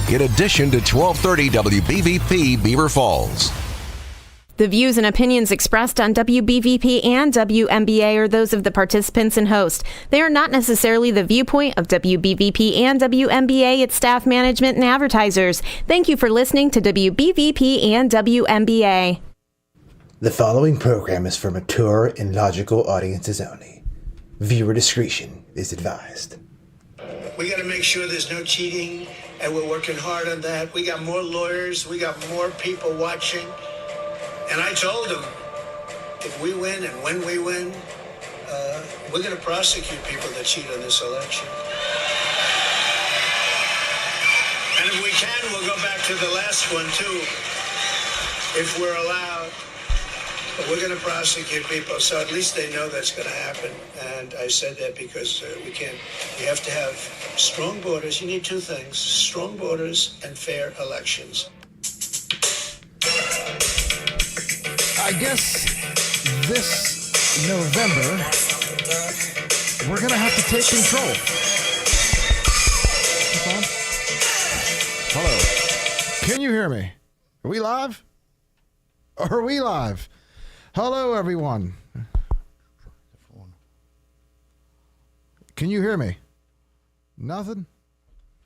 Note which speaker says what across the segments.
Speaker 1: in addition to 1230 WBVP Beaver Falls.
Speaker 2: The views and opinions expressed on WBVP and WMBA are those of the participants and host. They are not necessarily the viewpoint of WBVP and WMBA, its staff, management, and advertisers. Thank you for listening to WBVP and WMBA.
Speaker 3: The following program is for mature and logical audiences only. Viewer discretion is advised.
Speaker 4: We got to make sure there's no cheating, and we're working hard on that. We got more lawyers. We got more people watching. And I told them, if we win and when we win, we're going to prosecute people that cheat on this election. And if we can, we'll go back to the last one, too, if we're allowed. But we're going to prosecute people, so at least they know that's going to happen. And I said that because we have to have strong borders. You need two things, strong borders and fair elections.
Speaker 5: I guess this November, we're going to have to take control. Hello. Can you hear me? Are we live? Are we live? Hello, everyone. Can you hear me? Nothing?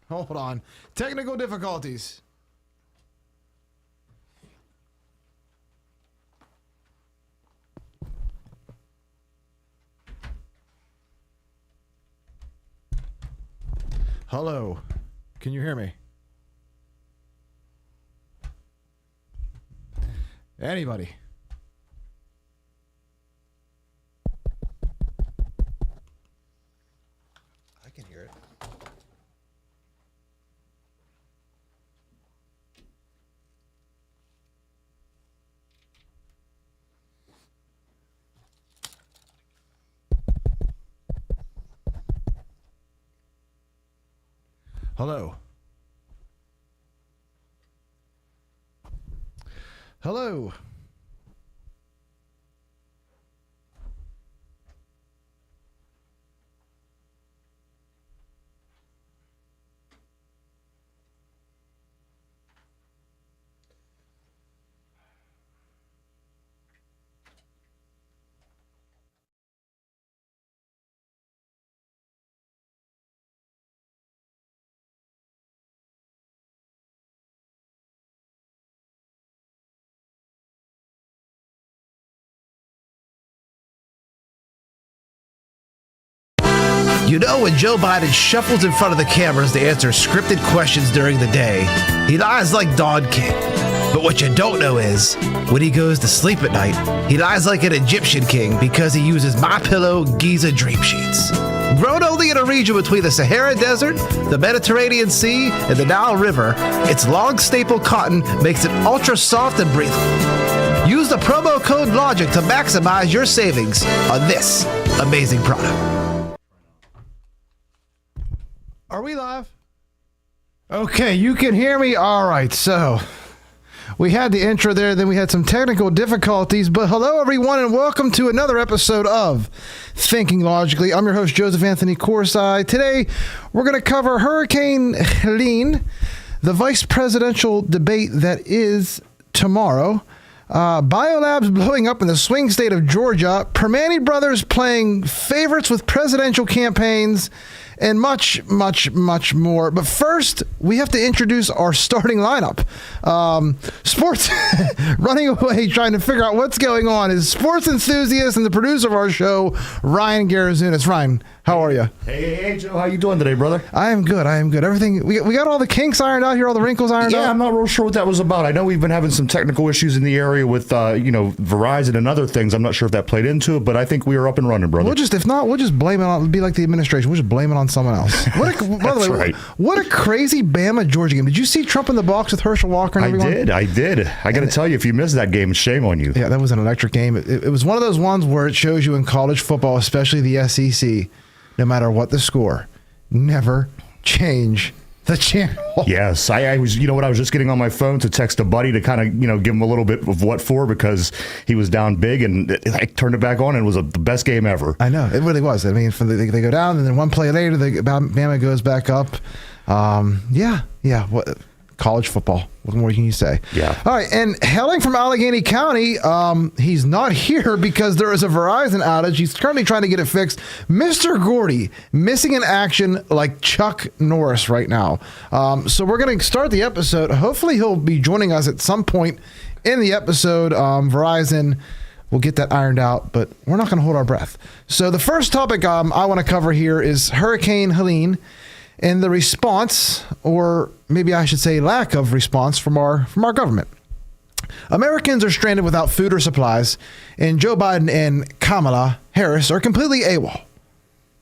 Speaker 5: Hold on. Technical difficulties. Hello. Can you hear me? Anybody?
Speaker 3: I can hear it.
Speaker 5: Hello. Hello.
Speaker 6: You know, when Joe Biden shuffles in front of the cameras to answer scripted questions during the day, he lies like Don King. But what you don't know is, when he goes to sleep at night, he lies like an Egyptian king because he uses MyPillow Giza Dream Sheets. Grown only in a region between the Sahara Desert, the Mediterranean Sea, and the Nile River, its long staple cotton makes it ultra soft and breathable. Use the promo code LOGIC to maximize your savings on this amazing product.
Speaker 5: Are we live? Okay, you can hear me? All right, so we had the intro there, then we had some technical difficulties, but hello, everyone, and welcome to another episode of Thinking Logically. I'm your host, Joseph Anthony Corsai. Today, we're going to cover Hurricane Helene, the vice presidential debate that is tomorrow, biolabs blowing up in the swing state of Georgia, Permane brothers playing favorites with presidential campaigns, and much, much, much more. But first, we have to introduce our starting lineup. Sports, running away, trying to figure out what's going on, is sports enthusiast and the producer of our show, Ryan Garazunas. Ryan, how are you?
Speaker 7: Hey, Joe. How you doing today, brother?
Speaker 5: I am good. Everything, we got all the kinks ironed out here, all the wrinkles ironed out?
Speaker 7: Yeah, I'm not real sure what that was about. I know we've been having some technical issues in the area with, Verizon and other things. I'm not sure if that played into it, but I think we are up and running, brother.
Speaker 5: If not, we'll just blame it on, be like the administration. We'll just blame it on someone else. By the way,
Speaker 7: right.
Speaker 5: What a crazy Bama Georgia game. Did you see Trump in the box with Herschel Walker and everyone?
Speaker 7: I did. I got to tell you, if you missed that game, shame on you.
Speaker 5: Yeah, that was an electric game. It was one of those ones where it shows you in college football, especially the SEC, no matter what the score, never change the channel.
Speaker 7: Yes, I was. You know what? I was just getting on my phone to text a buddy to kind of give him a little bit of what for because he was down big, and I turned it back on, and it was the best game ever.
Speaker 5: I know, it really was. I mean, they go down, and then one play later, Bama goes back up. Yeah. college football. What more can you say?
Speaker 7: Yeah.
Speaker 5: All right. And hailing from Allegheny County, he's not here because there is a Verizon outage. He's currently trying to get it fixed. Mr. Gordy, missing in action like Chuck Norris right now. So we're going to start the episode. Hopefully he'll be joining us at some point in the episode. Verizon will get that ironed out, but we're not going to hold our breath. So the first topic I want to cover here is Hurricane Helene. And the response, or maybe I should say lack of response from our government. Americans are stranded without food or supplies, and Joe Biden and Kamala Harris are completely AWOL.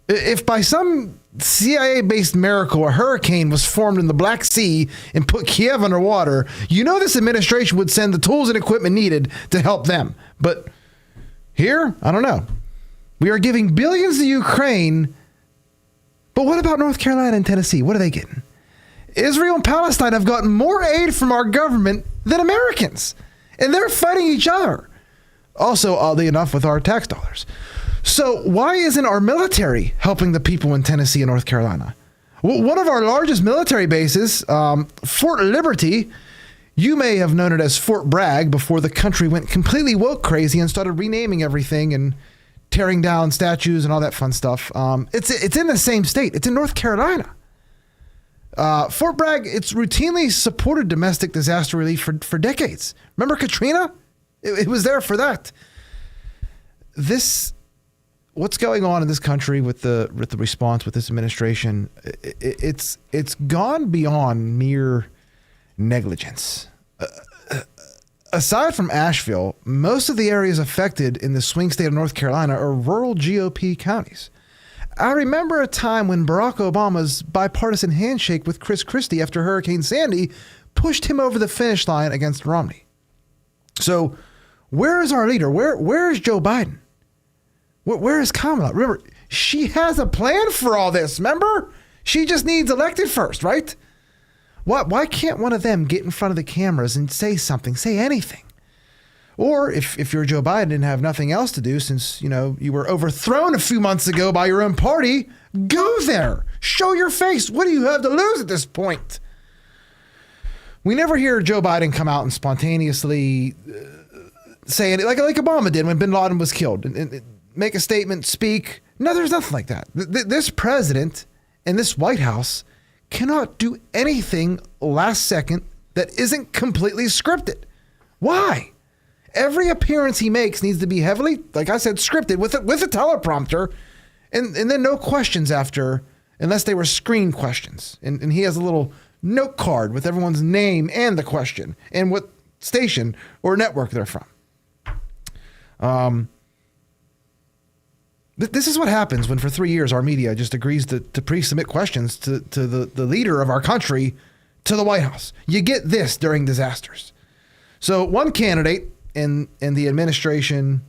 Speaker 5: If by some CIA-based miracle a hurricane was formed in the Black Sea and put Kiev underwater, you know this administration would send the tools and equipment needed to help them. But here, I don't know. We are giving billions to Ukraine. But what about North Carolina and Tennessee? What are they getting? Israel and Palestine have gotten more aid from our government than Americans. And they're fighting each other. Also, oddly enough, with our tax dollars. So why isn't our military helping the people in Tennessee and North Carolina? Well, one of our largest military bases, Fort Liberty, you may have known it as Fort Bragg before the country went completely woke crazy and started renaming everything and tearing down statues and all that fun stuff. It's in the same state. It's in North Carolina. Fort Bragg, it's routinely supported domestic disaster relief for decades. Remember Katrina? It was there for that. What's going on in this country with the response with this administration? It's gone beyond mere negligence. Aside from Asheville, most of the areas affected in the swing state of North Carolina are rural GOP counties. I remember a time when Barack Obama's bipartisan handshake with Chris Christie after Hurricane Sandy pushed him over the finish line against Romney. So where is our leader? Where is Joe Biden? Where is Kamala? Remember, she has a plan for all this, remember? She just needs elected first, right? Why can't one of them get in front of the cameras and say something, say anything? Or if you're Joe Biden and have nothing else to do since, you were overthrown a few months ago by your own party, go there. Show your face. What do you have to lose at this point? We never hear Joe Biden come out and spontaneously say it like Obama did when bin Laden was killed and make a statement, speak. No, there's nothing like that. This president and this White House cannot do anything last second that isn't completely scripted. Why? Every appearance he makes needs to be heavily, like I said, scripted with a teleprompter and then no questions after, unless they were screen questions. And he has a little note card with everyone's name and the question and what station or network they're from. This is what happens when for 3 years our media just agrees to pre-submit questions to the leader of our country to the White House. You get this during disasters. So one candidate in the administration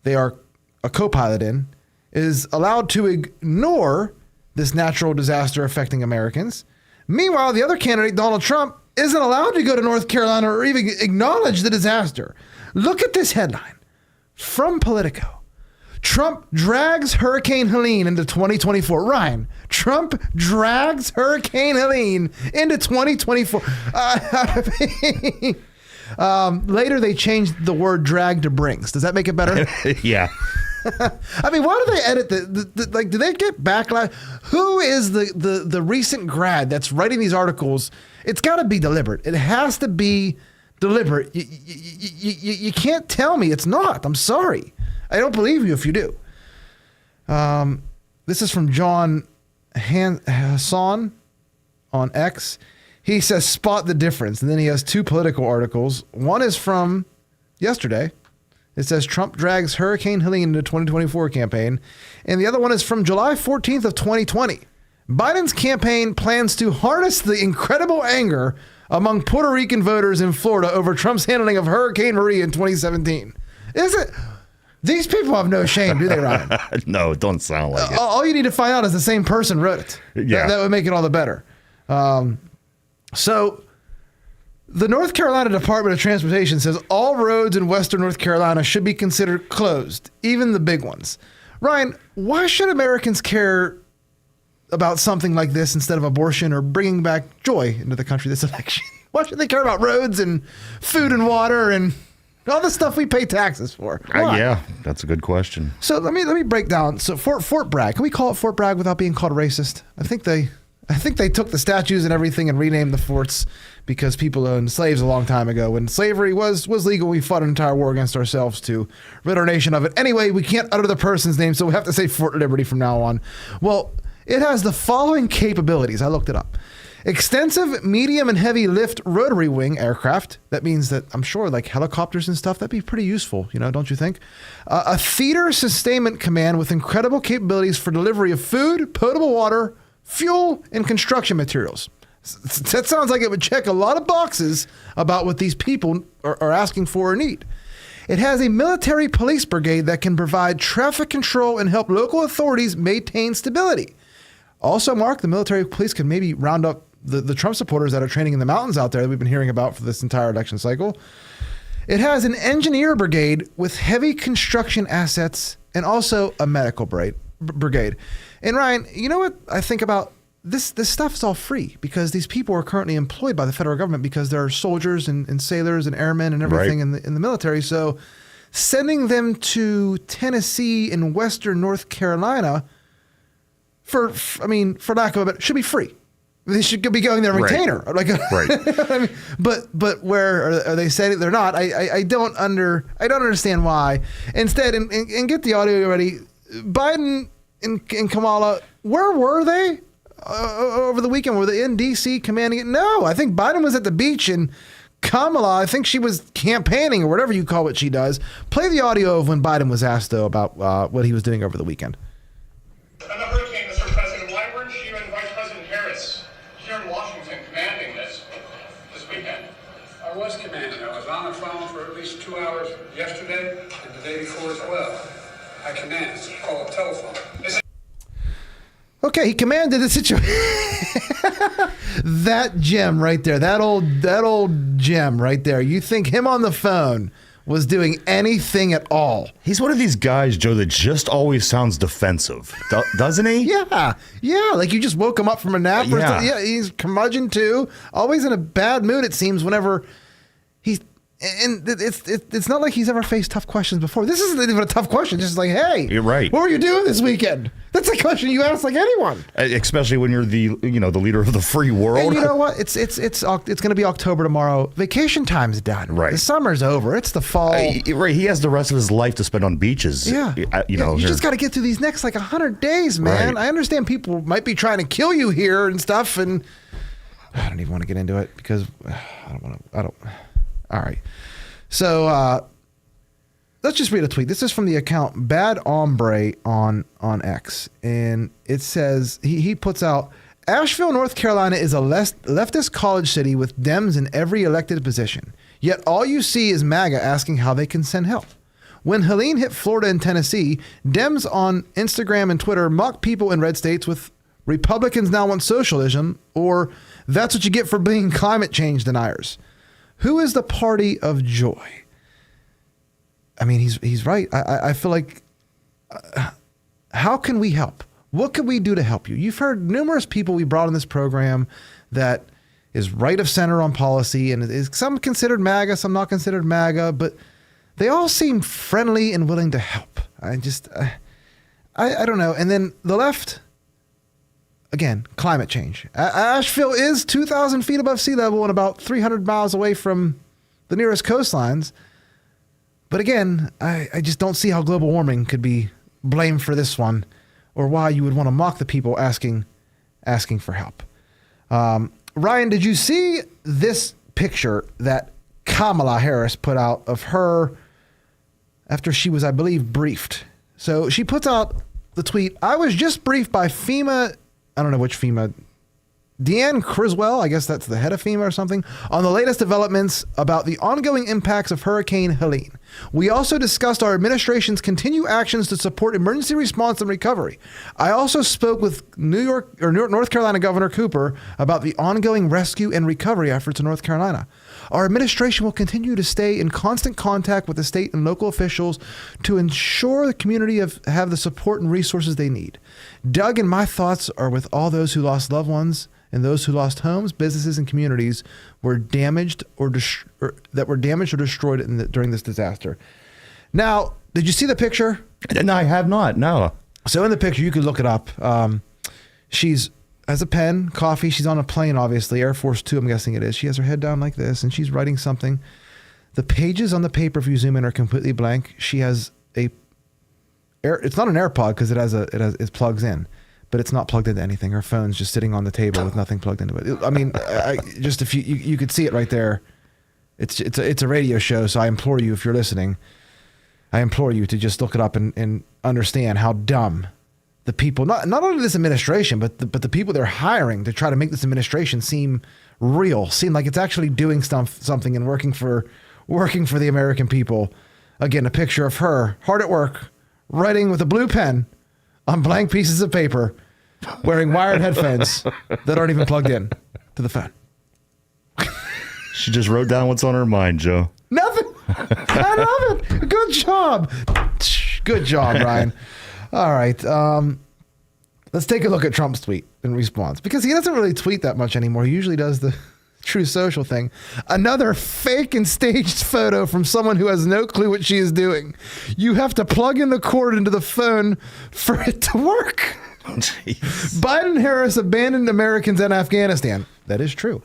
Speaker 5: they are a co-pilot in is allowed to ignore this natural disaster affecting Americans. Meanwhile, the other candidate, Donald Trump, isn't allowed to go to North Carolina or even acknowledge the disaster. Look at this headline from Politico. Trump drags Hurricane Helene into 2024. Ryan, Trump drags Hurricane Helene into 2024. Later, they changed the word drag to brings. Does that make it better?
Speaker 7: Yeah.
Speaker 5: I mean, why do they edit do they get backlash? Who is the recent grad that's writing these articles? It's got to be deliberate. It has to be deliberate. You can't tell me it's not. I'm sorry. I don't believe you if you do. This is from John Hassan on X. He says, spot the difference. And then he has two political articles. One is from yesterday. It says, Trump drags Hurricane Helene into 2024 campaign. And the other one is from July 14th of 2020. Biden's campaign plans to harness the incredible anger among Puerto Rican voters in Florida over Trump's handling of Hurricane Maria in 2017. Is it? These people have no shame, do they, Ryan?
Speaker 7: No, it don't sound like it.
Speaker 5: All you need to find out is the same person wrote it.
Speaker 7: Yeah.
Speaker 5: That would make it all the better. So the North Carolina Department of Transportation says all roads in western North Carolina should be considered closed, even the big ones. Ryan, why should Americans care about something like this instead of abortion or bringing back joy into the country this election? Why should they care about roads and food and water and all the stuff we pay taxes for?
Speaker 7: Yeah, that's a good question.
Speaker 5: So let me break down. So Fort Bragg, can we call it Fort Bragg without being called racist? I think they took the statues and everything and renamed the forts because people owned slaves a long time ago. When slavery was legal, we fought an entire war against ourselves to rid our nation of it. Anyway, we can't utter the person's name, so we have to say Fort Liberty from now on. Well, it has the following capabilities. I looked it up. Extensive medium and heavy lift rotary wing aircraft. That means that I'm sure like helicopters and stuff, that'd be pretty useful, don't you think? A theater sustainment command with incredible capabilities for delivery of food, potable water, fuel, and construction materials. That sounds like it would check a lot of boxes about what these people are asking for or need. It has a military police brigade that can provide traffic control and help local authorities maintain stability. Also, Mark, the military police can maybe round up the Trump supporters that are training in the mountains out there that we've been hearing about for this entire election cycle. It has an engineer brigade with heavy construction assets and also a medical brigade. And Ryan, you know what I think about this stuff is all free because these people are currently employed by the federal government because they're soldiers and sailors and airmen and everything in the military. So sending them to Tennessee and Western North Carolina for lack of a better, should be free. They should be going there retainer. Right. I mean, but where are they saying they're not? I don't understand why. Instead, and get the audio ready. Biden and Kamala, where were they over the weekend? Were they in D.C. commanding it? No, I think Biden was at the beach and Kamala, I think she was campaigning or whatever you call what she does. Play the audio of when Biden was asked though about what he was doing over the weekend.
Speaker 8: On the hurricane, Mr. President, why weren't you and Vice President Harris here in Washington commanding this weekend?
Speaker 9: I was commanding. I was on the phone for at least 2 hours yesterday and the day before as well. I command. It's called a telephone.
Speaker 5: Okay, he commanded the situation. That gem right there, that old gem right there. You think him on the phone was doing anything at all?
Speaker 7: He's one of these guys, Joe, that just always sounds defensive, doesn't he?
Speaker 5: Yeah. Like you just woke him up from a nap. Or something. Yeah, he's curmudgeon too. Always in a bad mood, it seems, whenever he's... And it's not like he's ever faced tough questions before. This isn't even a tough question. Just like, hey,
Speaker 7: you're right.
Speaker 5: What were you doing this weekend? That's a question you ask like anyone.
Speaker 7: Especially when you're the leader of the free world.
Speaker 5: And you know what? It's going to be October tomorrow. Vacation time's done.
Speaker 7: Right.
Speaker 5: The summer's over. It's the fall.
Speaker 7: Right. He has the rest of his life to spend on beaches.
Speaker 5: Yeah. You just got to get through these next 100 days, man.
Speaker 7: Right.
Speaker 5: I understand people might be trying to kill you here and stuff, and I don't even want to get into it because I don't. All right. So let's just read a tweet. This is from the account Bad Ombre on X. And it says, he puts out, Asheville, North Carolina is a leftist college city with Dems in every elected position. Yet all you see is MAGA asking how they can send help. When Helene hit Florida and Tennessee, Dems on Instagram and Twitter mock people in red states with Republicans now want socialism, or that's what you get for being climate change deniers. Who is the party of joy? I mean, he's right. I feel like, how can we help? What can we do to help you? You've heard numerous people we brought in this program that is right of center on policy, and is some considered MAGA, some not considered MAGA, but they all seem friendly and willing to help. I don't know. And then the left, again, climate change. Asheville is 2,000 feet above sea level and about 300 miles away from the nearest coastlines. But again, I just don't see how global warming could be blamed for this one, or why you would want to mock the people asking for help. Ryan, did you see this picture that Kamala Harris put out of her after she was, I believe, briefed? So she puts out the tweet, I was just briefed by FEMA, I don't know which FEMA, Deanne Criswell, I guess that's the head of FEMA or something, on the latest developments about the ongoing impacts of Hurricane Helene. We also discussed our administration's continued actions to support emergency response and recovery. I also spoke with North Carolina Governor Cooper about the ongoing rescue and recovery efforts in North Carolina. Our administration will continue to stay in constant contact with the state and local officials to ensure the community have the support and resources they need. Doug and my thoughts are with all those who lost loved ones and those who lost homes, businesses, and communities were damaged or destroyed during this disaster. Now, did you see the picture?
Speaker 7: No, I have not. No.
Speaker 5: So in the picture, you could look it up. She's has a pen, coffee. She's on a plane, obviously, Air Force Two, I'm guessing it is. She has her head down like this, and she's writing something. The pages on the paper, if you zoom in, are completely blank. She has it's not an AirPod because it plugs in, but it's not plugged into anything. Her phone's just sitting on the table with nothing plugged into it. I mean, just if you could see it right there. It's a radio show, so I implore you, if you're listening, I implore you to just look it up and understand how dumb the people, not only this administration, but the people they're hiring to try to make this administration seem real, seem like it's actually doing something and working for the American people. Again, a picture of her hard at work, writing with a blue pen on blank pieces of paper, wearing wired headphones that aren't even plugged in to the phone.
Speaker 7: She just wrote down what's on her mind, Joe.
Speaker 5: Nothing. I love it. Good job. Good job, Ryan. All right. Let's take a look at Trump's tweet in response, because he doesn't really tweet that much anymore. He usually does the True Social thing. Another fake and staged photo from someone who has no clue what she is doing. You have to plug in the cord into the phone for it to work. Biden and Harris abandoned Americans in Afghanistan. That is true.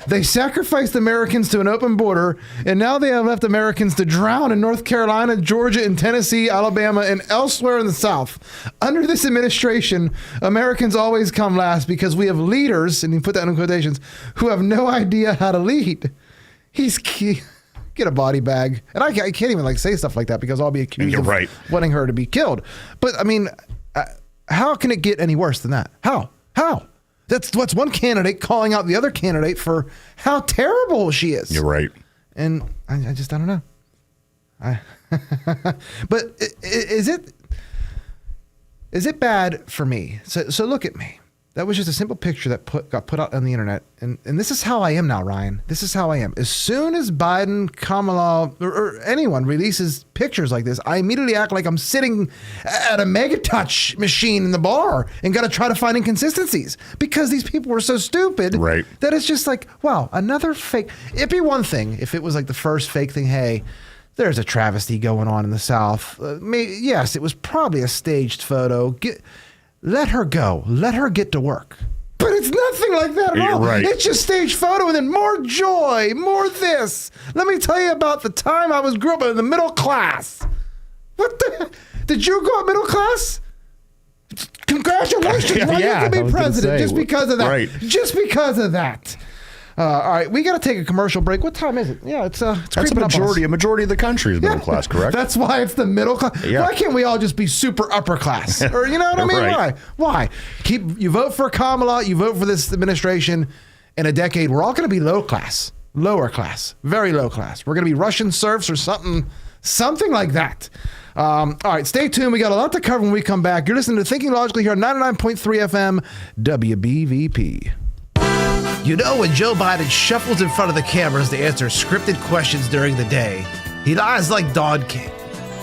Speaker 5: They sacrificed Americans to an open border, and now they have left Americans to drown in North Carolina, Georgia, and Tennessee, Alabama, and elsewhere in the South. Under this administration, Americans always come last because we have leaders, and you put that in quotations, who have no idea how to lead. Get a body bag. And I can't even say stuff like that because I'll be accused of wanting her to be killed. But I mean, how can it get any worse than that? How? That's what's one candidate calling out the other candidate for how terrible she is.
Speaker 7: You're right.
Speaker 5: And I don't know. But is it bad for me? So look at me. That was just a simple picture that got put out on the internet. And this is how I am now, Ryan. This is how I am. As soon as Biden, Kamala, or anyone releases pictures like this, I immediately act like I'm sitting at a Megatouch machine in the bar and got to try to find inconsistencies because these people were so stupid that it's just like, wow, another fake. It'd be one thing if it was like the first fake thing. Hey, there's a travesty going on in the South. Yes, it was probably a staged photo. Let her go. Let her get to work. But it's nothing like that at all.
Speaker 7: Right.
Speaker 5: It's just staged photo and then more joy, more this. Let me tell you about the time I grew up in the middle class. What the? Did you grow up middle class? Congratulations.
Speaker 7: Yeah,
Speaker 5: Why you can be president just because of that.
Speaker 7: Right.
Speaker 5: Just because of that. All right, we got to take a commercial break. What time is it? Yeah, it's
Speaker 7: That's
Speaker 5: creeping up on us.
Speaker 7: a majority of the country is middle class, correct?
Speaker 5: That's why it's the middle class.
Speaker 7: Yeah.
Speaker 5: Why can't we all just be super upper class? Or you know what I mean?
Speaker 7: Right.
Speaker 5: Why? You vote for Kamala, you vote for this administration. In a decade, we're all going to be lower class, very low class. We're going to be Russian serfs or something like that. All right, stay tuned. We got a lot to cover when we come back. You're listening to Thinking Logically here on 99.3 FM WBVP.
Speaker 6: You know, when Joe Biden shuffles in front of the cameras to answer scripted questions during the day, he lies like Don King.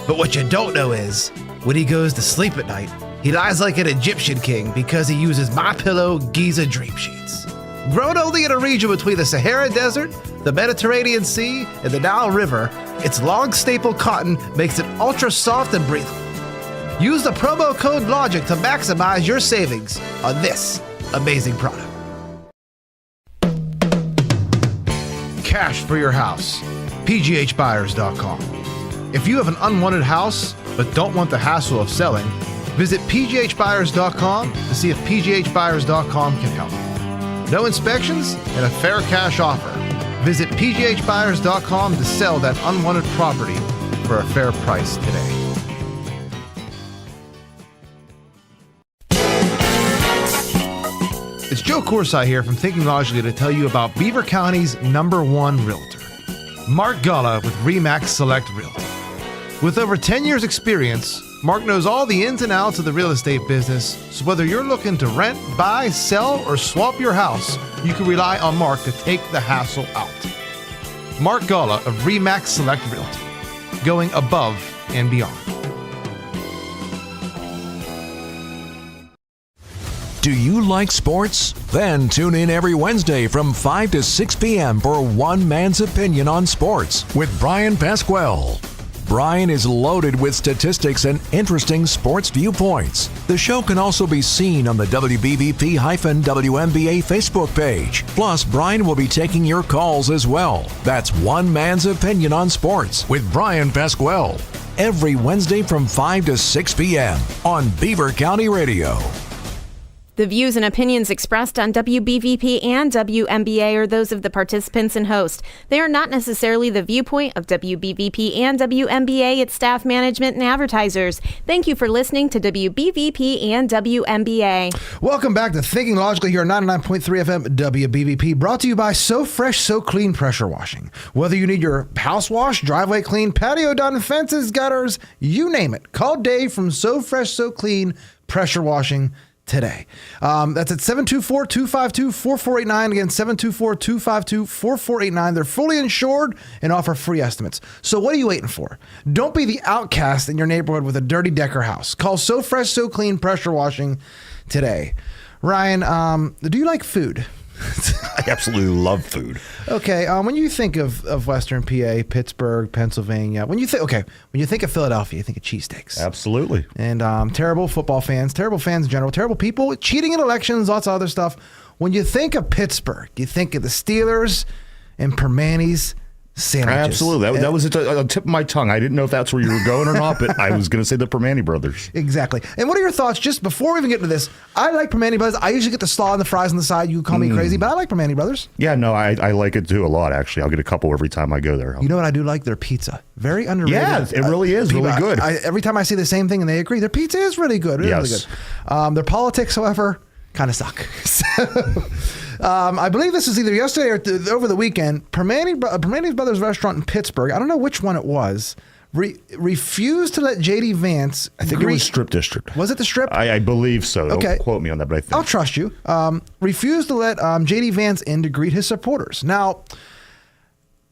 Speaker 6: But what you don't know is, when he goes to sleep at night, he lies like an Egyptian king because he uses MyPillow Giza Dream Sheets. Grown only in a region between the Sahara Desert, the Mediterranean Sea, and the Nile River, its long staple cotton makes it ultra soft and breathable. Use the promo code LOGIC to maximize your savings on this amazing product. Cash for your house. PGHbuyers.com. If you have an unwanted house but don't want the hassle of selling, visit PGHbuyers.com to see if PGHbuyers.com can help. No inspections and a fair cash offer. Visit PGHbuyers.com to sell that unwanted property for a fair price today. It's Joe Corsi here from Thinking Logically to tell you about Beaver County's #1 realtor, Mark Gullah with RE/MAX Select Realty. With over 10 years experience, Mark knows all the ins and outs of the real estate business, so whether you're looking to rent, buy, sell, or swap your house, you can rely on Mark to take the hassle out.
Speaker 5: Mark Gala of Remax Select Realty, going above and beyond.
Speaker 1: Do you like sports? Then tune in every Wednesday from 5 to 6 p.m. for One Man's Opinion on Sports with Brian Pasquale. Brian is loaded with statistics and interesting sports viewpoints. The show can also be seen on the WBVP-WNBA Facebook page. Plus, Brian will be taking your calls as well. That's One Man's Opinion on Sports with Brian Pasquale. Every Wednesday from 5 to 6 p.m. on Beaver County Radio.
Speaker 2: The views and opinions expressed on WBVP and WNBA are those of the participants and host. They are not necessarily the viewpoint of WBVP and WNBA, its staff, management, and advertisers. Thank you for listening to WBVP and WNBA.
Speaker 5: Welcome back to Thinking Logically here on 99.3 FM WBVP, brought to you by So Fresh, So Clean Pressure Washing. Whether you need your house washed, driveway clean, patio done, fences, gutters, you name it. Call Dave from So Fresh, So Clean Pressure Washing today. That's at 724-252-4489. Again, 724-252-4489. They're fully insured and offer free estimates. So what are you waiting for? Don't be the outcast in your neighborhood with a dirty decker house. Call So Fresh, So Clean Pressure Washing today. Ryan, do you like food?
Speaker 7: I absolutely love food.
Speaker 5: Okay, when you think of Western PA, Pittsburgh, Pennsylvania, when you think of Philadelphia, you think of cheesesteaks.
Speaker 7: Absolutely.
Speaker 5: And terrible football fans, terrible fans in general, terrible people, cheating in elections, lots of other stuff. When you think of Pittsburgh, you think of the Steelers and Permanis sandwiches.
Speaker 7: Absolutely. That was on the tip of my tongue. I didn't know if that's where you were going or not, but I was going to say the Permani brothers.
Speaker 5: Exactly. And what are your thoughts, just before we even get into this? I like Permani brothers. I usually get the slaw and the fries on the side. You call me crazy, but I like Permani brothers.
Speaker 7: Yeah, no, I like it too a lot, actually. I'll get a couple every time I go there.
Speaker 5: You know what I do like? Their pizza. Very underrated.
Speaker 7: Yeah, it really is really good.
Speaker 5: Every time I see the same thing and they agree, their pizza is really good. Really
Speaker 7: Yes.
Speaker 5: good. Their politics, however, kind of suck. I believe this was either yesterday or over the weekend. Permani's Brothers restaurant in Pittsburgh, I don't know which one it was, refused to let J.D. Vance.
Speaker 7: I think it was Strip District.
Speaker 5: Was it the Strip?
Speaker 7: I believe so.
Speaker 5: Okay.
Speaker 7: Don't quote me on that, but I think.
Speaker 5: I'll trust you. Refused to let J.D. Vance in to greet his supporters. Now,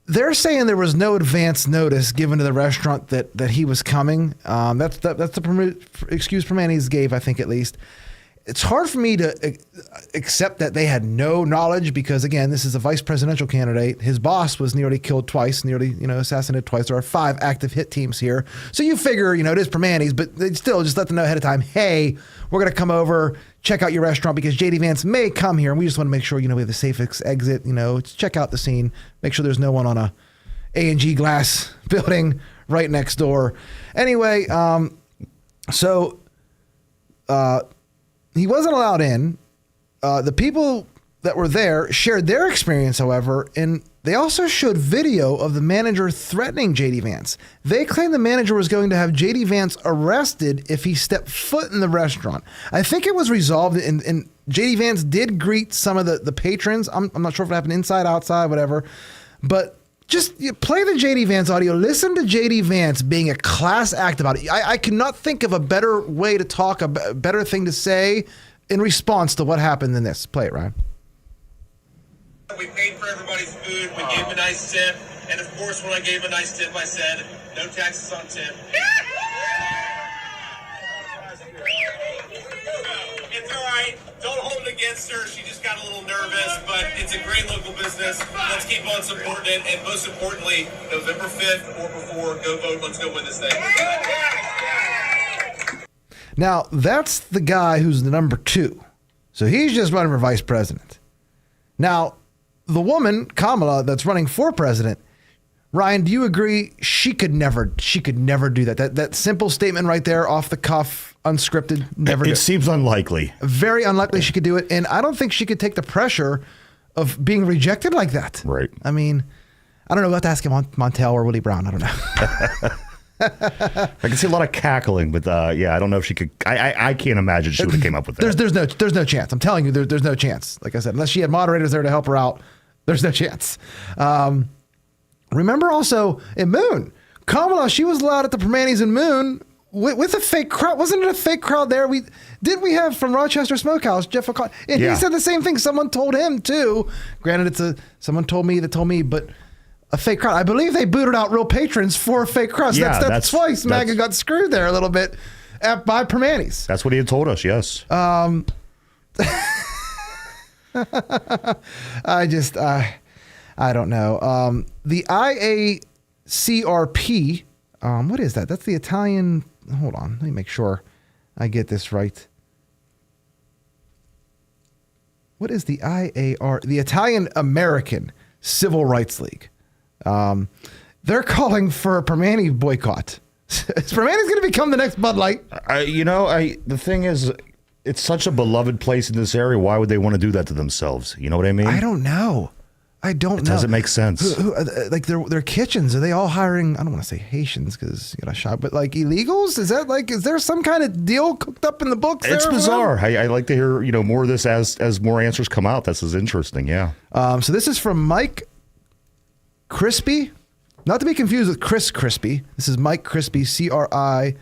Speaker 5: they're saying there was no advance notice given to the restaurant that he was coming. That's the excuse Permani's gave, I think, at least. It's hard for me to accept that they had no knowledge because, again, this is a vice presidential candidate. His boss was nearly killed twice, assassinated twice. There are 5 active hit teams here. So you figure, it is Permani's, but they still just let them know ahead of time, hey, we're going to come over, check out your restaurant because J.D. Vance may come here. And we just want to make sure, we have the safe exit, check out the scene, make sure there's no one on a A&G glass building right next door. Anyway, he wasn't allowed in. The people that were there shared their experience, however, and they also showed video of the manager threatening J.D. Vance. They claimed the manager was going to have J.D. Vance arrested if he stepped foot in the restaurant. I think it was resolved, and J.D. Vance did greet some of the patrons. I'm not sure if it happened inside, outside, whatever. But just play the J.D. Vance audio. Listen to J.D. Vance being a class act about it. I cannot think of a better way to talk, a better thing to say in response to what happened than this. Play it, Ryan.
Speaker 10: We paid for everybody's food. We gave a nice tip. And of course, when I gave a nice tip, I said, no taxes on tip. It's all right. Don't hold it against her. She just got a little nervous, but it's a great local business. Let's keep on supporting it. And most importantly, November 5th or before, go vote. Let's go win this thing.
Speaker 5: Now, that's the guy who's the number 2. So he's just running for vice president. Now, the woman, Kamala, that's running for president, Ryan, do you agree she could never do that? That simple statement right there, off the cuff, unscripted, never do it.
Speaker 7: It seems unlikely.
Speaker 5: Very unlikely she could do it. And I don't think she could take the pressure of being rejected like that.
Speaker 7: Right.
Speaker 5: I mean, I don't know. We'll have to ask him on Montel or Willie Brown. I don't know.
Speaker 7: I can see a lot of cackling, but yeah, I don't know if she could. I can't imagine she would have came up with that.
Speaker 5: There's no chance. I'm telling you, there's no chance. Like I said, unless she had moderators there to help her out, there's no chance. Remember also in Moon, Kamala, she was allowed at the Permanis in Moon with a fake crowd. Wasn't it a fake crowd there? We have from Rochester Smokehouse, Jeff O'Connor, and he said the same thing. Someone told him too. Granted, someone told me, but a fake crowd. I believe they booted out real patrons for a fake crowd. So
Speaker 7: Yeah,
Speaker 5: that's twice MAGA got screwed there a little bit by Permanis.
Speaker 7: That's what he had told us, yes.
Speaker 5: I don't know. The IACRP, what is that? That's the Italian. Hold on, let me make sure I get this right. What is the IAR? The Italian American Civil Rights League. They're calling for a Permani boycott. Is Permani's going to become the next Bud Light?
Speaker 7: The thing is, it's such a beloved place in this area. Why would they want to do that to themselves? You know what I mean?
Speaker 5: I don't know. It
Speaker 7: doesn't make sense.
Speaker 5: Like their kitchens, are they all hiring? I don't want to say Haitians because you got shot, but like illegals? Is there some kind of deal cooked up in the books?
Speaker 7: It's bizarre. I like to hear more of this as more answers come out. This is interesting. Yeah.
Speaker 5: So this is from Mike Crispy, not to be confused with Chris Crispy. This is Mike Crispy, CRISPI.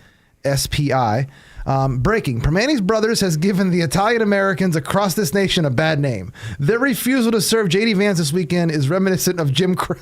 Speaker 5: Breaking. Permani's Brothers has given the Italian Americans across this nation a bad name. Their refusal to serve J.D. Vance this weekend is reminiscent of Jim Crow.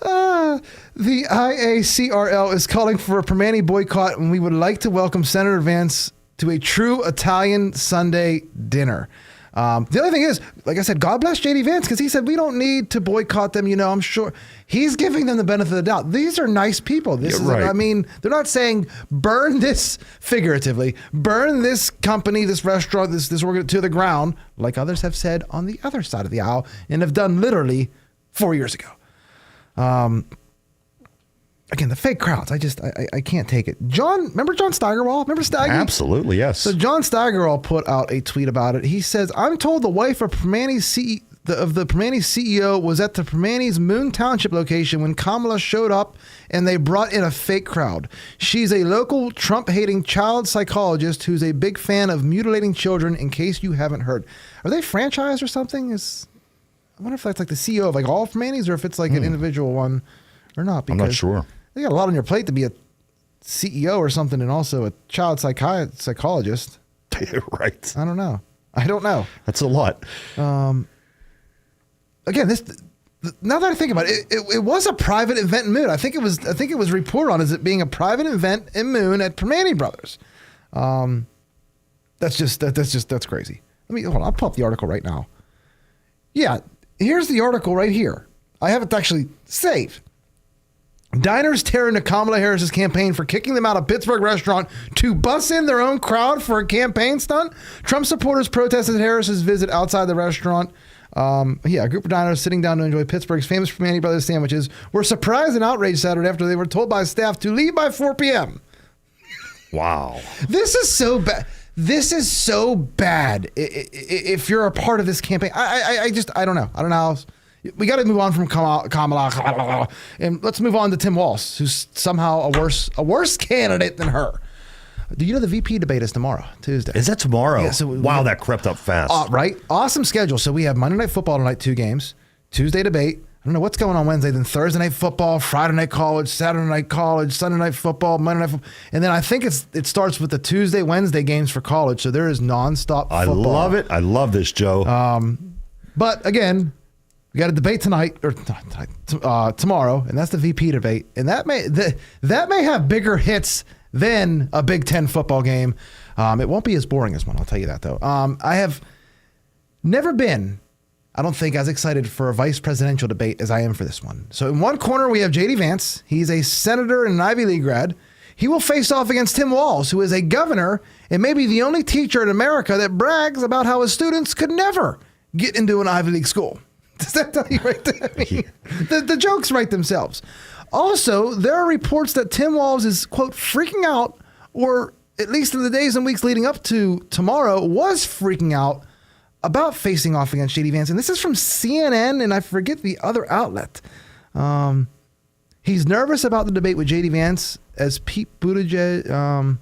Speaker 5: The IACRL is calling for a Permani boycott, and we would like to welcome Senator Vance to a true Italian Sunday dinner. The other thing is, like I said, God bless J.D. Vance, because he said we don't need to boycott them. I'm sure he's giving them the benefit of the doubt. These are nice people. They're not saying burn this figuratively, burn this company, this restaurant, this organ to the ground, like others have said on the other side of the aisle and have done literally 4 years ago. Again, the fake crowds. I can't take it. Remember John Steigerwald? Remember Steiger?
Speaker 7: Absolutely, yes.
Speaker 5: So John Steigerwald put out a tweet about it. He says, "I'm told the wife of Permani's the Permani's CEO was at the Permani's Moon Township location when Kamala showed up, and they brought in a fake crowd. She's a local Trump-hating child psychologist who's a big fan of mutilating children. In case you haven't heard, are they franchised or something? I wonder if that's like the CEO of like all Permani's, or if it's like an individual one or not.
Speaker 7: I'm not sure.
Speaker 5: They got a lot on your plate to be a CEO or something, and also a child psychologist.
Speaker 7: Right.
Speaker 5: I don't know.
Speaker 7: That's a lot.
Speaker 5: Again, now that I think about it, it was a private event in Moon. I think it was reported on as it being a private event in Moon at Permani Brothers. That's crazy. Hold on. I'll pull up the article right now. Yeah, here's the article right here. I have it actually saved. Diners tear into Kamala Harris's campaign for kicking them out of Pittsburgh restaurant to bus in their own crowd for a campaign stunt. Trump supporters protested Harris's visit outside the restaurant. A group of diners sitting down to enjoy Pittsburgh's famous Permani Brothers sandwiches were surprised and outraged Saturday after they were told by staff to leave by 4 p.m.
Speaker 7: Wow.
Speaker 5: This is so bad. This is so bad. If you're a part of this campaign, I don't know. I don't know how else. We got to move on from Kamala, and let's move on to Tim Walz, who's somehow a worse candidate than her. Do you know the VP debate is tomorrow, Tuesday?
Speaker 7: Is that tomorrow?
Speaker 5: Yeah,
Speaker 7: wow, that crept up fast.
Speaker 5: Right? Awesome schedule. So we have Monday Night Football tonight, 2 games. Tuesday debate. I don't know what's going on Wednesday. Then Thursday Night Football, Friday Night College, Saturday Night College, Sunday Night Football, Monday Night Football. And then I think it starts with the Tuesday, Wednesday games for college. So there is nonstop football.
Speaker 7: I love it. I love this, Joe.
Speaker 5: But again, we got a debate tomorrow, and that's the VP debate, and that may have bigger hits than a Big Ten football game. It won't be as boring as one, I'll tell you that though. I have never been, I don't think, as excited for a vice presidential debate as I am for this one. So in one corner we have J.D. Vance. He's a senator and an Ivy League grad. He will face off against Tim Walz, who is a governor and maybe the only teacher in America that brags about how his students could never get into an Ivy League school. Does that tell you right there? The jokes write themselves. Also, there are reports that Tim Walz is, quote, freaking out, or at least in the days and weeks leading up to tomorrow, was freaking out about facing off against J.D. Vance. And this is from CNN, and I forget the other outlet. He's nervous about the debate with J.D. Vance as Pete Buttigieg...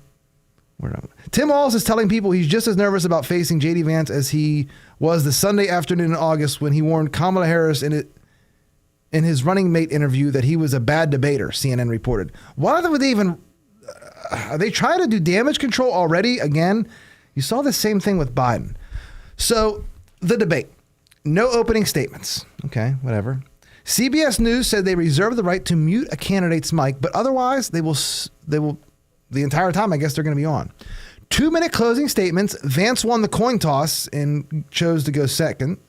Speaker 5: Tim Walz is telling people he's just as nervous about facing J.D. Vance as he was the Sunday afternoon in August when he warned Kamala Harris in his running mate interview that he was a bad debater, CNN reported. Why would they even... Are they trying to do damage control already? Again, you saw the same thing with Biden. So, the debate. No opening statements. Okay, whatever. CBS News said they reserve the right to mute a candidate's mic, but otherwise they will the entire time, I guess they're going to be on. 2-minute closing statements. Vance won the coin toss and chose to go second.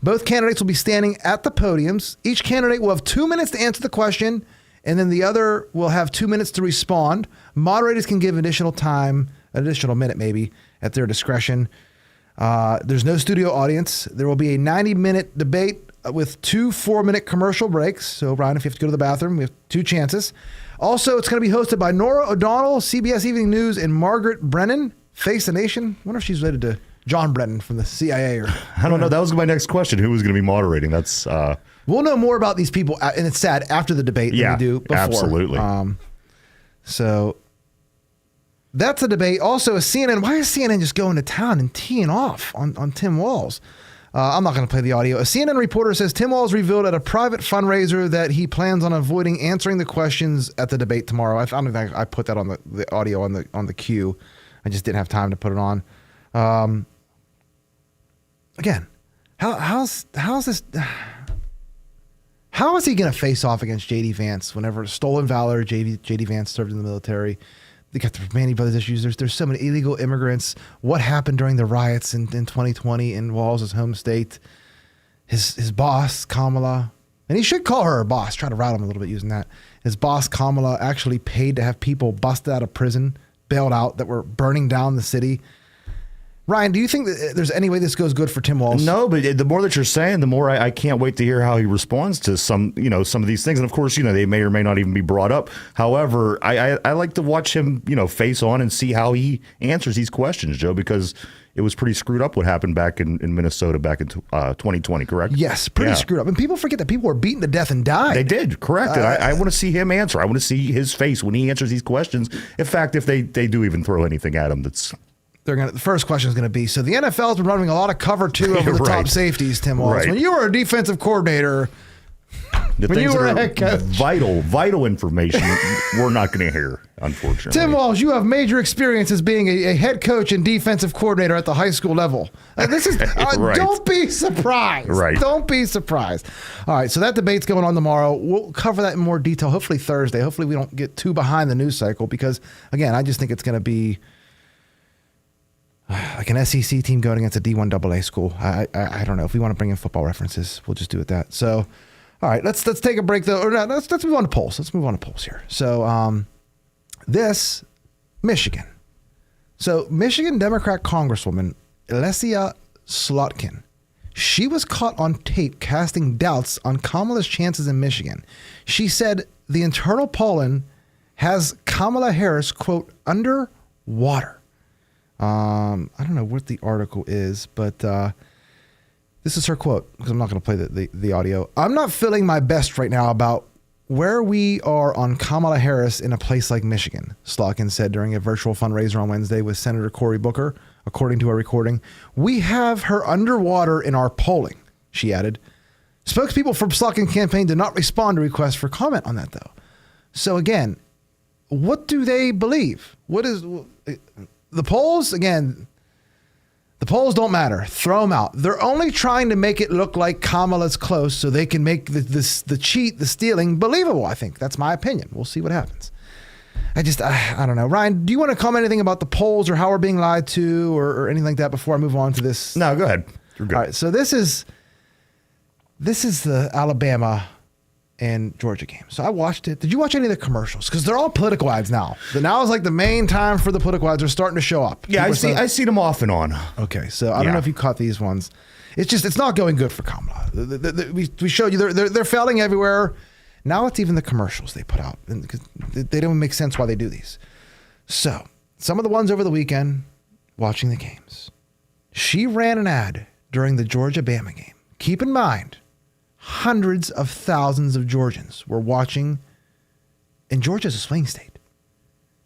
Speaker 5: Both candidates will be standing at the podiums. Each candidate will have 2 minutes to answer the question, and then the other will have 2 minutes to respond. Moderators can give additional time, an additional minute maybe, at their discretion. There's no studio audience. There will be a 90-minute debate with 2 4-minute commercial breaks. So, Brian, if you have to go to the bathroom, we have 2 chances. Also, it's going to be hosted by Nora O'Donnell, CBS Evening News, and Margaret Brennan, Face the Nation. I wonder if she's related to John Brennan from the CIA.
Speaker 7: I don't know. That was my next question. Who was going to be moderating? That's
Speaker 5: we'll know more about these people, and it's sad, after the debate than we do before.
Speaker 7: Absolutely.
Speaker 5: So that's a debate. Also, a CNN. Why is CNN just going to town and teeing off on Tim Walz? I'm not going to play the audio. A CNN reporter says Tim Walz revealed at a private fundraiser that he plans on avoiding answering the questions at the debate tomorrow. I don't think I put that on the audio on the queue. I just didn't have time to put it on. Again, how's this? How is he going to face off against J.D. Vance whenever stolen valor? J.D. Vance served in the military. They got the Manny Brothers issues. There's so many illegal immigrants. What happened during the riots in 2020 in Walz's home state? His boss, Kamala, and he should call her a boss. Try to rattle him a little bit using that. His boss, Kamala, actually paid to have people busted out of prison, bailed out, that were burning down the city. Ryan, do you think that there's any way this goes good for Tim Walz?
Speaker 7: No, but the more that you're saying, the more I can't wait to hear how he responds to some of these things. And of course, they may or may not even be brought up. However, I like to watch him, face on and see how he answers these questions, Joe, because it was pretty screwed up what happened back in Minnesota back in 2020, correct?
Speaker 5: Yes, pretty screwed up. And people forget that people were beaten to death and died.
Speaker 7: They did, correct. And I want to see him answer. I want to see his face when he answers these questions. In fact, if they do even throw anything at him that's...
Speaker 5: The first question is going to be, so the NFL's been running a lot of cover 2 over the top safeties, Tim Walz.
Speaker 7: Right.
Speaker 5: When you were a defensive coordinator, when you were a head coach.
Speaker 7: Vital information we're not going to hear, unfortunately.
Speaker 5: Tim Walz, you have major experience as being a head coach and defensive coordinator at the high school level. This is
Speaker 7: Right.
Speaker 5: Don't be surprised.
Speaker 7: Right.
Speaker 5: Don't be surprised. All right, so that debate's going on tomorrow. We'll cover that in more detail, hopefully Thursday. Hopefully we don't get too behind the news cycle because, again, I just think it's going to be like an SEC team going against a D1 AA school. I don't know. If we want to bring in football references, we'll just do it that. So, all right, let's take a break though. Or no, let's move on to polls. Let's move on to polls here. So, this Michigan. So, Michigan Democrat Congresswoman Alessia Slotkin, she was caught on tape casting doubts on Kamala's chances in Michigan. She said the internal polling has Kamala Harris, quote, under water. I don't know what the article is, but this is her quote, because I'm not going to play the audio. I'm not feeling my best right now about where we are on Kamala Harris in a place like Michigan, Slotkin said during a virtual fundraiser on Wednesday with Senator Cory Booker, according to a recording. We have her underwater in our polling, she added. Spokespeople for Slotkin campaign did not respond to requests for comment on that, though. So again, what do they believe? What is... The polls, again, the polls don't matter. Throw them out. They're only trying to make it look like Kamala's close so they can make the stealing, believable, I think. That's my opinion. We'll see what happens. I don't know. Ryan, do you want to comment anything about the polls or how we're being lied to or anything like that before I move on to this?
Speaker 7: No, go ahead. You're good.
Speaker 5: All right, so this is the Alabama and Georgia game. So I watched it. Did you watch any of the commercials? Because they're all political ads now. Now is like the main time for the political ads. They're starting to show up.
Speaker 7: Yeah, I see them off and on.
Speaker 5: Okay, so I don't know if you caught these ones. It's not going good for Kamala. We showed you they're failing everywhere. Now it's even the commercials they put out because they don't make sense why they do these. So some of the ones over the weekend, watching the games. She ran an ad during the Georgia-Bama game. Keep in mind, hundreds of thousands of Georgians were watching, and Georgia's a swing state.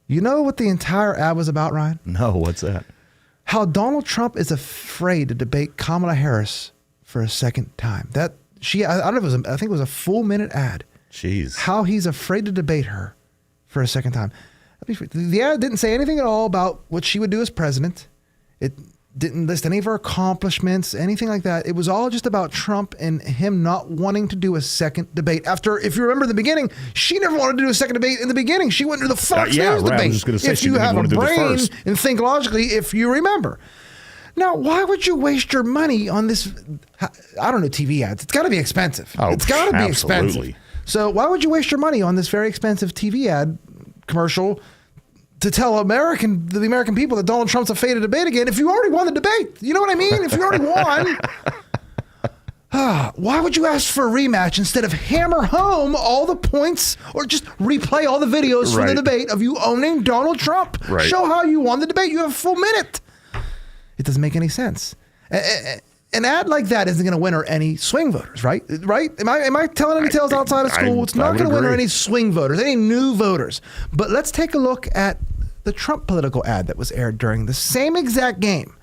Speaker 5: You know what the entire ad was about, Ryan?
Speaker 7: No, what's that?
Speaker 5: How Donald Trump is afraid to debate Kamala Harris for a second time. I don't know, I think it was a full minute ad.
Speaker 7: Jeez.
Speaker 5: How he's afraid to debate her for a second time. The ad didn't say anything at all about what she would do as president. didn't list any of her accomplishments, anything like that. It was all just about Trump and him not wanting to do a second debate. After, if you remember the beginning, she never wanted to do a second debate in the beginning. She wouldn't do the Fox News
Speaker 7: right.
Speaker 5: debate.
Speaker 7: I was just gonna say,
Speaker 5: if
Speaker 7: she
Speaker 5: you
Speaker 7: didn't
Speaker 5: have
Speaker 7: even
Speaker 5: a
Speaker 7: wanna do the
Speaker 5: brain
Speaker 7: first.
Speaker 5: and think logically, if you remember. Now, why would you waste your money on this, I don't know, TV ads? It's got to be expensive.
Speaker 7: Oh,
Speaker 5: it's got to be expensive.
Speaker 7: absolutely.
Speaker 5: So why would you waste your money on this very expensive TV ad commercial to tell the American people that Donald Trump's a faded debate again if you already won the debate? You know what I mean? If you already won, why would you ask for a rematch instead of hammer home all the points or just replay all the videos from the debate of you owning Donald Trump?
Speaker 7: Right.
Speaker 5: Show how you won the debate. You have a full minute. It doesn't make any sense. An ad like that isn't going to win her any swing voters, right? Right? Am I telling any tales outside of school? It's not going to win her any swing voters, any new voters. But let's take a look at the Trump political ad that was aired during the same exact game.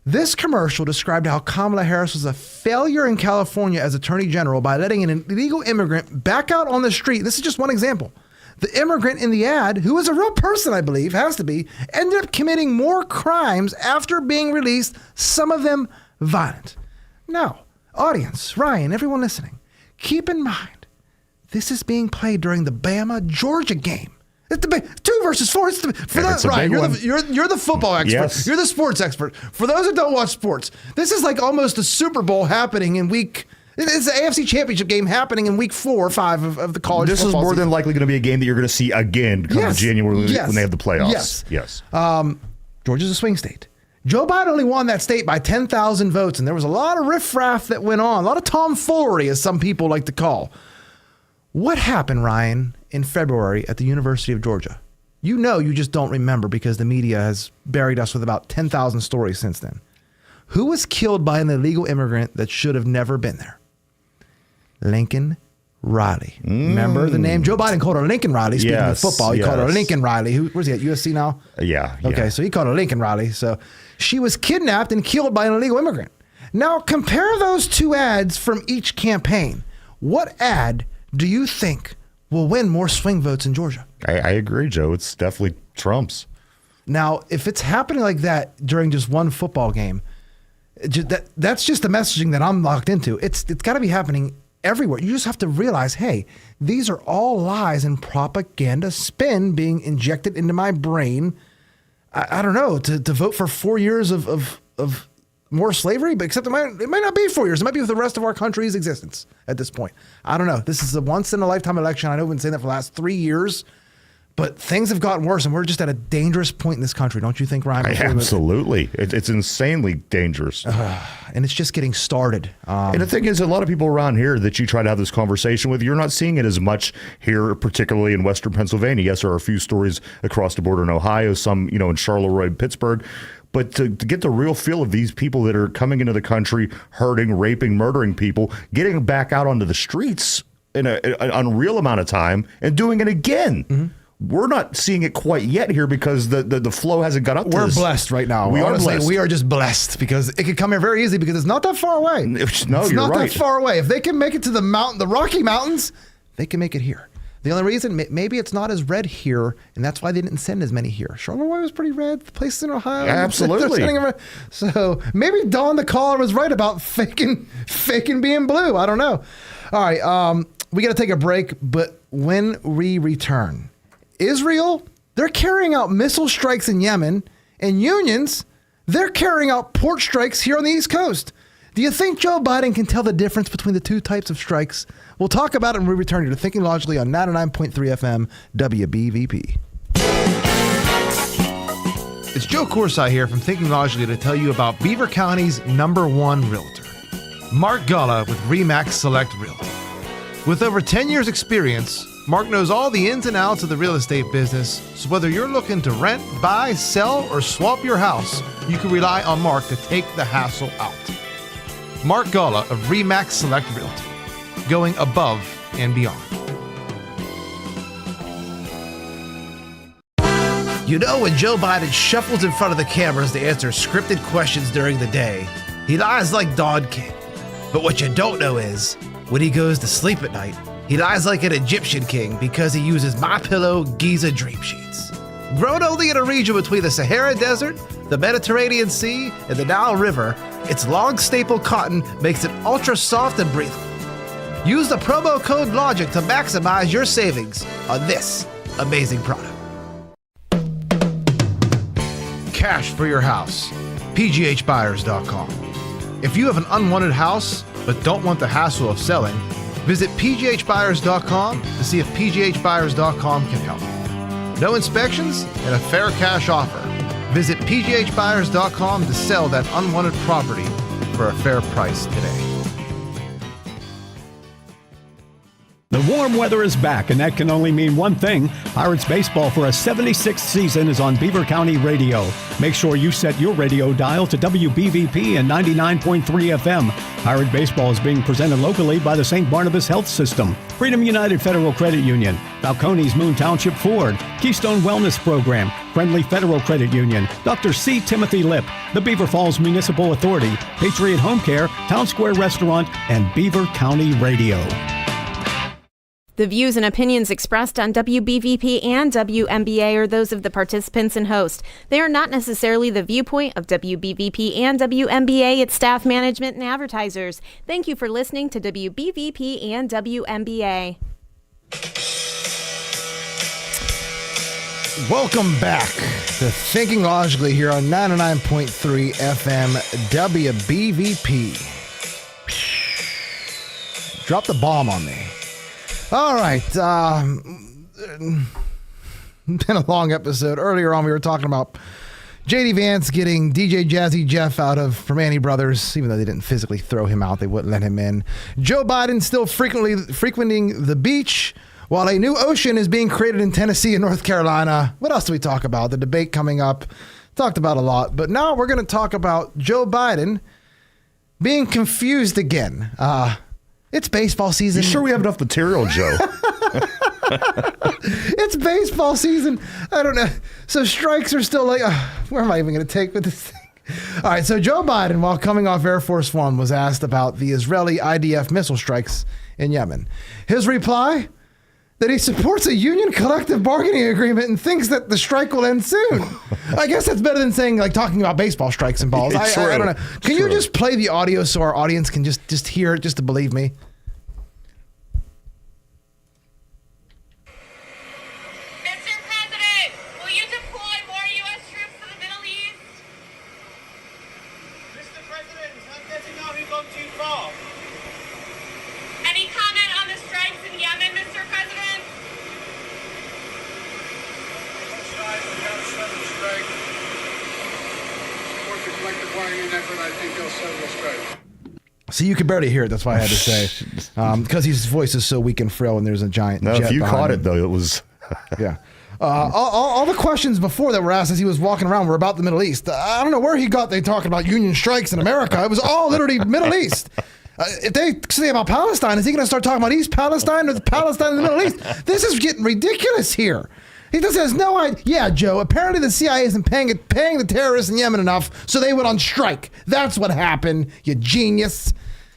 Speaker 5: This commercial described how Kamala Harris was a failure in California as Attorney General by letting an illegal immigrant back out on the street. This is just one example. The immigrant in the ad, who is a real person, I believe, has to be, ended up committing more crimes after being released, some of them violent. Now, audience, Ryan, everyone listening, keep in mind, this is being played during the Bama-Georgia game. It's the 2 versus 4. It's Ryan, you're the football expert.
Speaker 7: Yes.
Speaker 5: You're the sports expert. For those that don't watch sports, this is like almost a Super Bowl happening in week. It's the AFC Championship game happening in week 4 or 5 of the college
Speaker 7: This is
Speaker 5: football
Speaker 7: more
Speaker 5: season.
Speaker 7: than likely going to be a game that you're going to see again come January when they have the playoffs.
Speaker 5: Yes. Georgia's a swing state. Joe Biden only won that state by 10,000 votes, and there was a lot of riffraff that went on, a lot of tomfoolery, as some people like to call. What happened, Ryan, in February at the University of Georgia? You know you just don't remember because the media has buried us with about 10,000 stories since then. Who was killed by an illegal immigrant that should have never been there? Lincoln Riley. Remember the name? Joe Biden called her Lincoln Riley. Speaking of football, he called her Lincoln Riley. Where's he at? USC now?
Speaker 7: Yeah.
Speaker 5: Okay, so he called her Lincoln Riley. So she was kidnapped and killed by an illegal immigrant. Now compare those two ads from each campaign. What ad do you think will win more swing votes in Georgia?
Speaker 7: I agree, Joe. It's definitely Trump's.
Speaker 5: Now, if it's happening like that during just one football game, that's just the messaging that I'm locked into. It's got to be happening everywhere. You just have to realize, hey, these are all lies and propaganda spin being injected into my brain. I don't know, to vote for 4 years of more slavery, but except it might not be 4 years. It might be with the rest of our country's existence at this point. I don't know. This is a once in a lifetime election. I know we've been saying that for the last 3 years, but things have gotten worse, and we're just at a dangerous point in this country. Don't you think, Ryan?
Speaker 7: Absolutely. It's insanely dangerous.
Speaker 5: And it's just getting started.
Speaker 7: And the thing is, a lot of people around here that you try to have this conversation with, you're not seeing it as much here, particularly in Western Pennsylvania. Yes, there are a few stories across the border in Ohio, some, in Charleroi, Pittsburgh. But to get the real feel of these people that are coming into the country, hurting, raping, murdering people, getting back out onto the streets in an unreal amount of time and doing it again. Mm-hmm. We're not seeing it quite yet here because the flow hasn't got up to this.
Speaker 5: We're blessed right now.
Speaker 7: We are blessed.
Speaker 5: We are just blessed because it could come here very easily because it's not that far away.
Speaker 7: No,
Speaker 5: it's
Speaker 7: you're
Speaker 5: not
Speaker 7: right.
Speaker 5: that far away. If they can make it to the Rocky Mountains, they can make it here. The only reason, maybe it's not as red here, and that's why they didn't send as many here. Charleroi was pretty red. The places in Ohio.
Speaker 7: Absolutely.
Speaker 5: So maybe Don the caller was right about faking being blue. I don't know. All right, we got to take a break, but when we return, Israel, they're carrying out missile strikes in Yemen, and unions, they're carrying out port strikes here on the East Coast. Do you think Joe Biden can tell the difference between the two types of strikes? We'll talk about it when we return to Thinking Logically on 99.3 FM WBVP. It's Joe Corsi here from Thinking Logically to tell you about Beaver County's #1 realtor, Mark Gullah with RE/MAX Select Realty. With over 10 years experience, Mark knows all the ins and outs of the real estate business, so whether you're looking to rent, buy, sell, or swap your house, you can rely on Mark to take the hassle out. Mark Gullah of RE/MAX Select Realty, going above and beyond.
Speaker 6: You know, when Joe Biden shuffles in front of the cameras to answer scripted questions during the day, he lies like Don King. But what you don't know is, when he goes to sleep at night, he lies like an Egyptian king because he uses MyPillow Giza Dream Sheets. Grown only in a region between the Sahara Desert, the Mediterranean Sea, and the Nile River, its long staple cotton makes it ultra soft and breathable. Use the promo code LOGIC to maximize your savings on this amazing product. Cash for your house. PGHbuyers.com. If you have an unwanted house but don't want the hassle of selling, visit PGHbuyers.com to see if PGHbuyers.com can help. No inspections and a fair cash offer. Visit PGHbuyers.com to sell that unwanted property for a fair price today.
Speaker 11: The warm weather is back, and that can only mean one thing. Pirates baseball for a 76th season is on Beaver County Radio. Make sure you set your radio dial to WBVP and 99.3 FM. Pirate baseball is being presented locally by the St. Barnabas Health System, Freedom United Federal Credit Union, Falcone's Moon Township Ford, Keystone Wellness Program, Friendly Federal Credit Union, Dr. C. Timothy Lip, the Beaver Falls Municipal Authority, Patriot Home Care, Town Square Restaurant, and Beaver County Radio.
Speaker 2: The views and opinions expressed on WBVP and WMBA are those of the participants and host. They are not necessarily the viewpoint of WBVP and WMBA, its staff, management, and advertisers. Thank you for listening to WBVP and WMBA.
Speaker 5: Welcome back to Thinking Logically here on 99.3 FM WBVP. Drop the bomb on me. All right. Been a long episode. Earlier on, we were talking about J.D. Vance getting DJ Jazzy Jeff out of Permane Brothers, even though they didn't physically throw him out. They wouldn't let him in. Joe Biden still frequenting the beach, while a new ocean is being created in Tennessee and North Carolina. What else do we talk about? The debate coming up. Talked about a lot. But now we're going to talk about Joe Biden being confused again. It's baseball season.
Speaker 7: You sure we have enough material, Joe?
Speaker 5: It's baseball season. I don't know. So strikes are still like, where am I even going to take with this thing? All right. So Joe Biden, while coming off Air Force One, was asked about the Israeli IDF missile strikes in Yemen. His reply? That he supports a union collective bargaining agreement and thinks that the strike will end soon. I guess that's better than saying, like, talking about baseball strikes and balls. I don't know. Can you just play the audio so our audience can just hear it, just to believe me?
Speaker 12: Mr. President, will you deploy more U.S. troops to the Middle East?
Speaker 13: Mr. President, I'm getting now we've gone too far.
Speaker 12: Any comment on the strikes in Yemen, Mr. President?
Speaker 5: See, you can barely hear it. That's why I had to say. Because his voice is so weak and frail and there's a giant jet
Speaker 7: if you caught
Speaker 5: him.
Speaker 7: it, though, it was...
Speaker 5: Yeah. All the questions before that were asked as he was walking around were about the Middle East. I don't know where he got they talking about union strikes in America. It was all literally Middle East. If they say about Palestine, is he going to start talking about East Palestine or the Palestine in the Middle East? This is getting ridiculous here. He just has no idea. Yeah, Joe, apparently the CIA isn't paying the terrorists in Yemen enough, so they went on strike. That's what happened, you genius.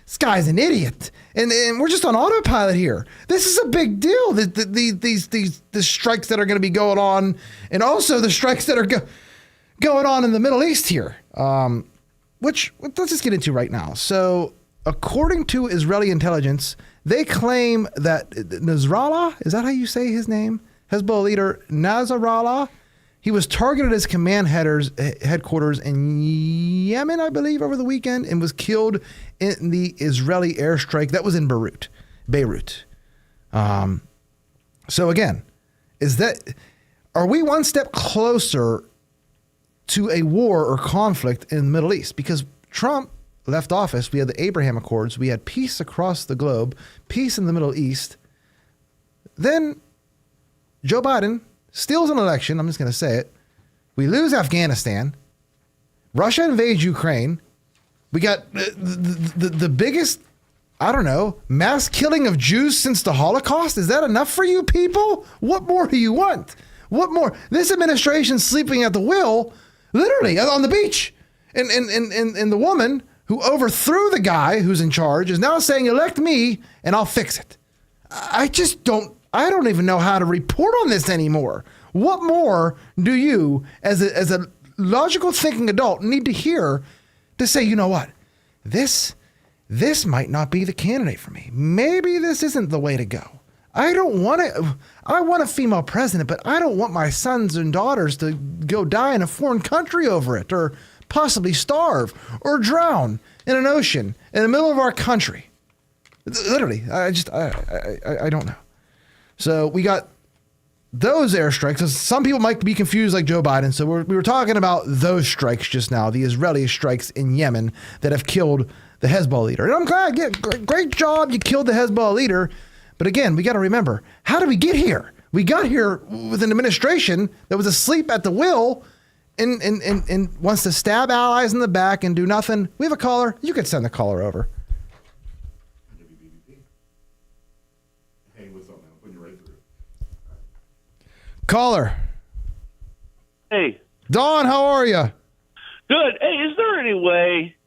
Speaker 5: This guy's an idiot. And we're just on autopilot here. This is a big deal. These strikes that are going to be going on, and also the strikes that are going on in the Middle East here, which let's just get into right now. So, according to Israeli intelligence, they claim that Nasrallah, is that how you say his name? Hezbollah leader Nasrallah, he was targeted at his command headquarters in Yemen, I believe, over the weekend, and was killed in the Israeli airstrike that was in Beirut. So again, are we one step closer to a war or conflict in the Middle East? Because Trump left office, we had the Abraham Accords, we had peace across the globe, peace in the Middle East. Then Joe Biden steals an election. I'm just going to say it. We lose Afghanistan. Russia invades Ukraine. We got the biggest, I don't know, mass killing of Jews since the Holocaust. Is that enough for you people? What more do you want? What more? This administration's sleeping at the wheel, literally on the beach. And the woman who overthrew the guy who's in charge is now saying, elect me and I'll fix it. I don't even know how to report on this anymore. What more do you, as a logical thinking adult need to hear to say, you know what, this might not be the candidate for me. Maybe this isn't the way to go. I want a female president, but I don't want my sons and daughters to go die in a foreign country over it, or possibly starve or drown in an ocean in the middle of our country. Literally, I don't know. So we got those airstrikes. Some people might be confused like Joe Biden. So we were talking about those strikes just now, the Israeli strikes in Yemen that have killed the Hezbollah leader. And I'm glad, great job, you killed the Hezbollah leader. But again, we got to remember, how did we get here? We got here with an administration that was asleep at the wheel and wants to stab allies in the back and do nothing. We have a caller. You could send the caller over. Caller.
Speaker 14: Hey.
Speaker 5: Don, how are you?
Speaker 14: Good. Hey, is there any way,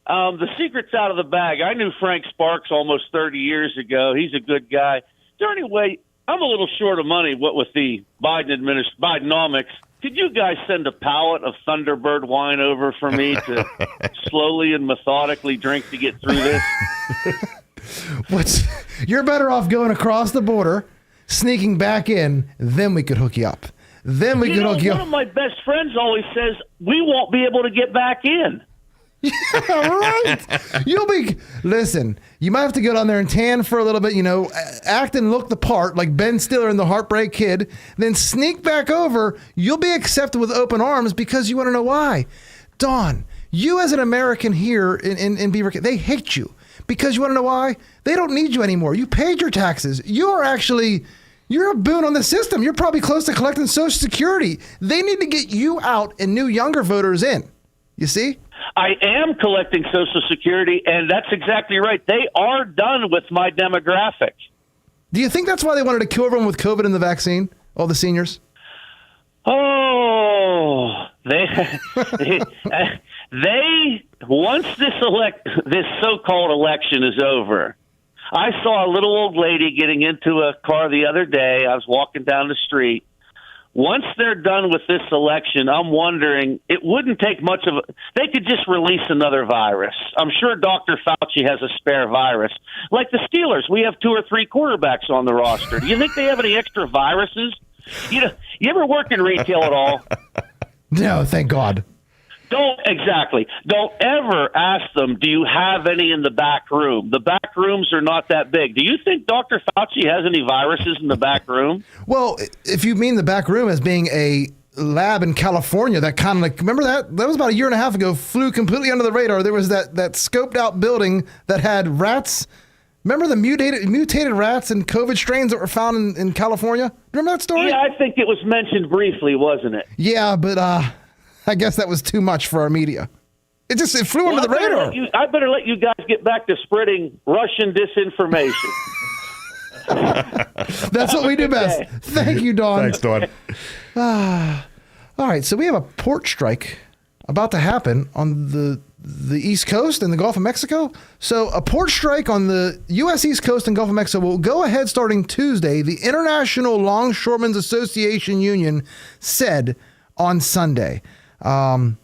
Speaker 14: the secret's out of the bag. I knew Frank Sparks almost 30 years ago. He's a good guy. Is there any way, I'm a little short of money, what with the Bidenomics. Could you guys send a pallet of Thunderbird wine over for me to slowly and methodically drink to get through this?
Speaker 5: You're better off going across the border, sneaking back in, then we could hook you up. Then we could hook you up.
Speaker 14: One of my best friends always says, we won't be able to get back in.
Speaker 5: Yeah, right. Listen, you might have to go down there and tan for a little bit, act and look the part like Ben Stiller in The Heartbreak Kid, then sneak back over. You'll be accepted with open arms because you want to know why. Don, you as an American here in Beaver, they hate you because you want to know why? They don't need you anymore. You paid your taxes. You're a boon on the system. You're probably close to collecting Social Security. They need to get you out and new younger voters in. You see?
Speaker 14: I am collecting Social Security, and that's exactly right. They are done with my demographic.
Speaker 5: Do you think that's why they wanted to kill everyone with COVID and the vaccine? All the seniors?
Speaker 14: Oh, they once this so-called election is over. I saw a little old lady getting into a car the other day. I was walking down the street. Once they're done with this election, I'm wondering, it wouldn't take much of they could just release another virus. I'm sure Dr. Fauci has a spare virus. Like the Steelers, we have 2 or 3 quarterbacks on the roster. Do you think they have any extra viruses? You ever work in retail at all?
Speaker 5: No, thank God.
Speaker 14: Don't ever ask them, do you have any in the back room? The back rooms are not that big. Do you think Dr. Fauci has any viruses in the back room?
Speaker 5: Well, if you mean the back room as being a lab in California, that kind of remember that? That was about a year and a half ago, flew completely under the radar. There was that scoped out building that had rats. Remember the mutated rats and COVID strains that were found in California? Remember that story?
Speaker 14: Yeah, I think it was mentioned briefly, wasn't it?
Speaker 5: Yeah, but I guess that was too much for our media. It flew under the radar.
Speaker 14: I better let you guys get back to spreading Russian disinformation.
Speaker 5: That's what we do best. Thank you, Don.
Speaker 7: Thanks, Don.
Speaker 5: All right, so we have a port strike about to happen on the East Coast and the Gulf of Mexico. So a port strike on the U.S. East Coast and Gulf of Mexico will go ahead starting Tuesday, the International Longshoremen's Association Union said on Sunday. And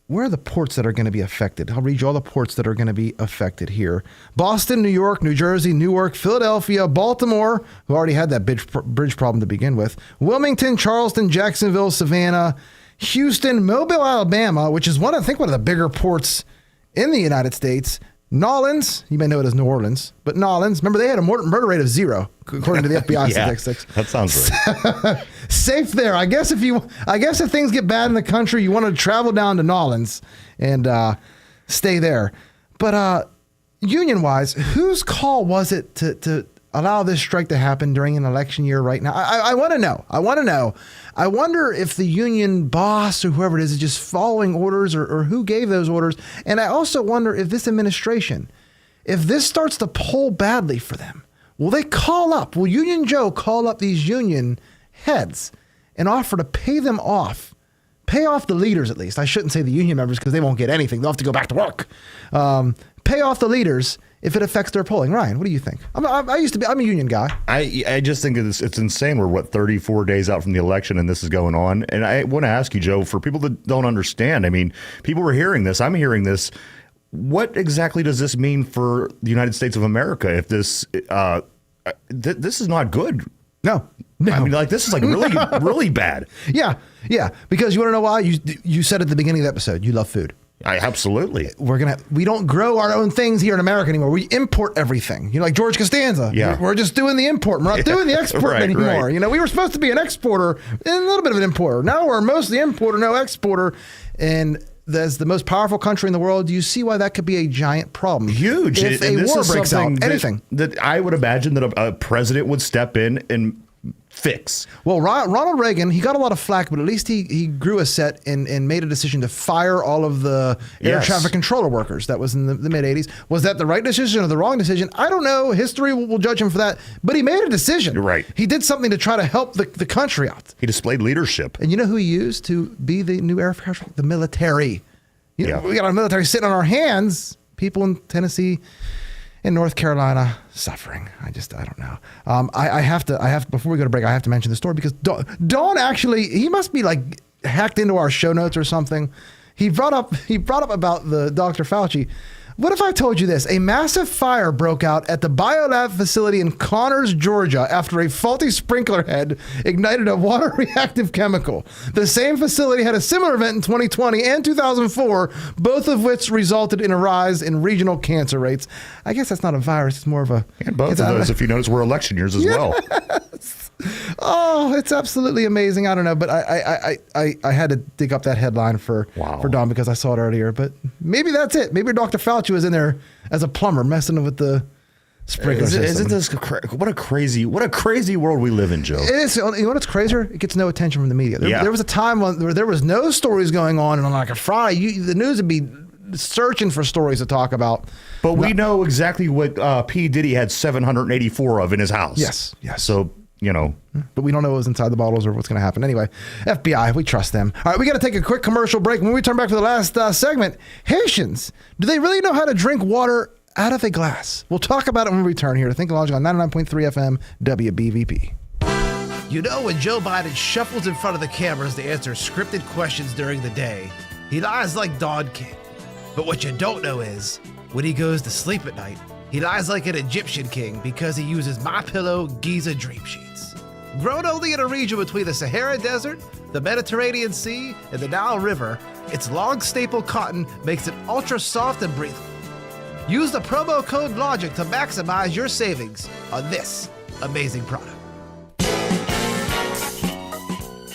Speaker 5: where are the ports that are going to be affected? I'll read you all the ports that are going to be affected here. Boston, New York, New Jersey, Newark, Philadelphia, Baltimore, who already had that bridge problem to begin with, Wilmington, Charleston, Jacksonville, Savannah, Houston, Mobile, Alabama, which is one of the bigger ports in the United States, Nolens, you may know it as New Orleans, but Nolens, remember they had a murder rate of 0, according to the FBI statistics.
Speaker 7: That sounds right.
Speaker 5: Safe there. I guess if things get bad in the country, you want to travel down to Nolens and stay there. But union-wise, whose call was it to allow this strike to happen during an election year right now? I want to know. I wonder if the union boss or whoever it is just following orders or who gave those orders. And I also wonder if this administration, if this starts to poll badly for them, will Union Joe call up these union heads and offer to pay them off? Pay off the leaders, at least. I shouldn't say the union members because they won't get anything. They'll have to go back to work. Pay off the leaders if it affects their polling. Ryan, what do you think? I'm a union guy.
Speaker 7: I just think it's insane. We're 34 days out from the election and this is going on. And I want to ask you, Joe, for people that don't understand, I mean, people were hearing this. I'm hearing this. What exactly does this mean for the United States of America if this this is not good?
Speaker 5: No.
Speaker 7: I mean, like, this is like really, really bad.
Speaker 5: Yeah. Because you want to know why? You said at the beginning of the episode, you love food.
Speaker 7: Absolutely.
Speaker 5: We don't grow our own things here in America anymore. We import everything. Like George Costanza.
Speaker 7: Yeah.
Speaker 5: We're just doing the import. We're not doing the export anymore.
Speaker 7: Right.
Speaker 5: We were supposed to be an exporter and a little bit of an importer. Now we're mostly importer, no exporter. And as the most powerful country in the world, you see why that could be a giant problem.
Speaker 7: Huge.
Speaker 5: If a war breaks out, anything.
Speaker 7: That I would imagine that a president would step in and fix.
Speaker 5: Well, Ronald Reagan, he got a lot of flack, but at least he grew a set and made a decision to fire all of the air traffic controller workers. That was in the mid-'80s. Was that the right decision or the wrong decision? I don't know. History will judge him for that. But he made a decision.
Speaker 7: You're right.
Speaker 5: He did something to try to help the country out.
Speaker 7: He displayed leadership.
Speaker 5: And you know who he used to be the new air traffic? The military. We got our military sitting on our hands. People in Tennessee, in North Carolina, suffering. I don't know. I have to before we go to break, I have to mention the story because Dawn actually, he must be like hacked into our show notes or something. He brought up about the Dr. Fauci. What if I told you this? A massive fire broke out at the biolab facility in Connors, Georgia, after a faulty sprinkler head ignited a water-reactive chemical. The same facility had a similar event in 2020 and 2004, both of which resulted in a rise in regional cancer rates. I guess that's not a virus; it's more of a.
Speaker 7: And both of those, if you notice, were election years as well.
Speaker 5: Oh, it's absolutely amazing. I don't know, but I had to dig up that headline for Don because I saw it earlier. But maybe that's it. Maybe Dr. Fauci was in there as a plumber messing with the sprinkler system.
Speaker 7: Isn't this what a crazy world we live in, Joe?
Speaker 5: It is. You know what's crazier? It gets no attention from the media. There was a time where there was no stories going on, and on like a Friday, the news would be searching for stories to talk about.
Speaker 7: But we know exactly what P. Diddy had 784 of in his house.
Speaker 5: Yes.
Speaker 7: So.
Speaker 5: But we don't know what was inside the bottles or what's going to happen. Anyway, FBI, we trust them. All right, we got to take a quick commercial break. When we turn back for the last segment, Haitians, do they really know how to drink water out of a glass? We'll talk about it when we return here to Think Logic on 99.3 FM WBVP.
Speaker 6: When Joe Biden shuffles in front of the cameras to answer scripted questions during the day, he lies like Don King. But what you don't know is, when he goes to sleep at night, he lies like an Egyptian king because he uses MyPillow Giza Dream Sheets. Grown only in a region between the Sahara Desert, the Mediterranean Sea, and the Nile River, its long staple cotton makes it ultra soft and breathable. Use the promo code LOGIC to maximize your savings on this amazing product.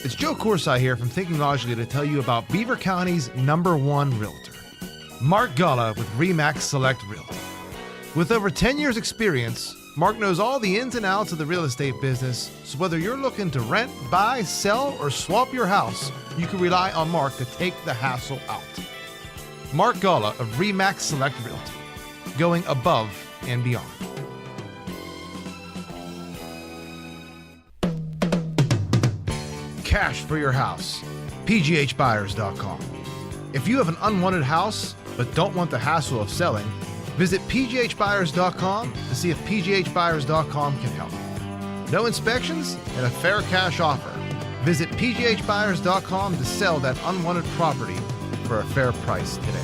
Speaker 6: It's Joe Corsi here from Thinking Logically to tell you about Beaver County's #1 realtor, Mark Gullah with RE/MAX Select Realty. With over 10 years experience, Mark knows all the ins and outs of the real estate business, so whether you're looking to rent, buy, sell, or swap your house, you can rely on Mark to take the hassle out. Mark Gullah of RE/MAX Select Realty, going above and beyond. Cash for your house. PGHbuyers.com. If you have an unwanted house but don't want the hassle of selling, visit PGHbuyers.com to see if PGHbuyers.com can help. No inspections and a fair cash offer. Visit PGHbuyers.com to sell that unwanted property for a fair price today.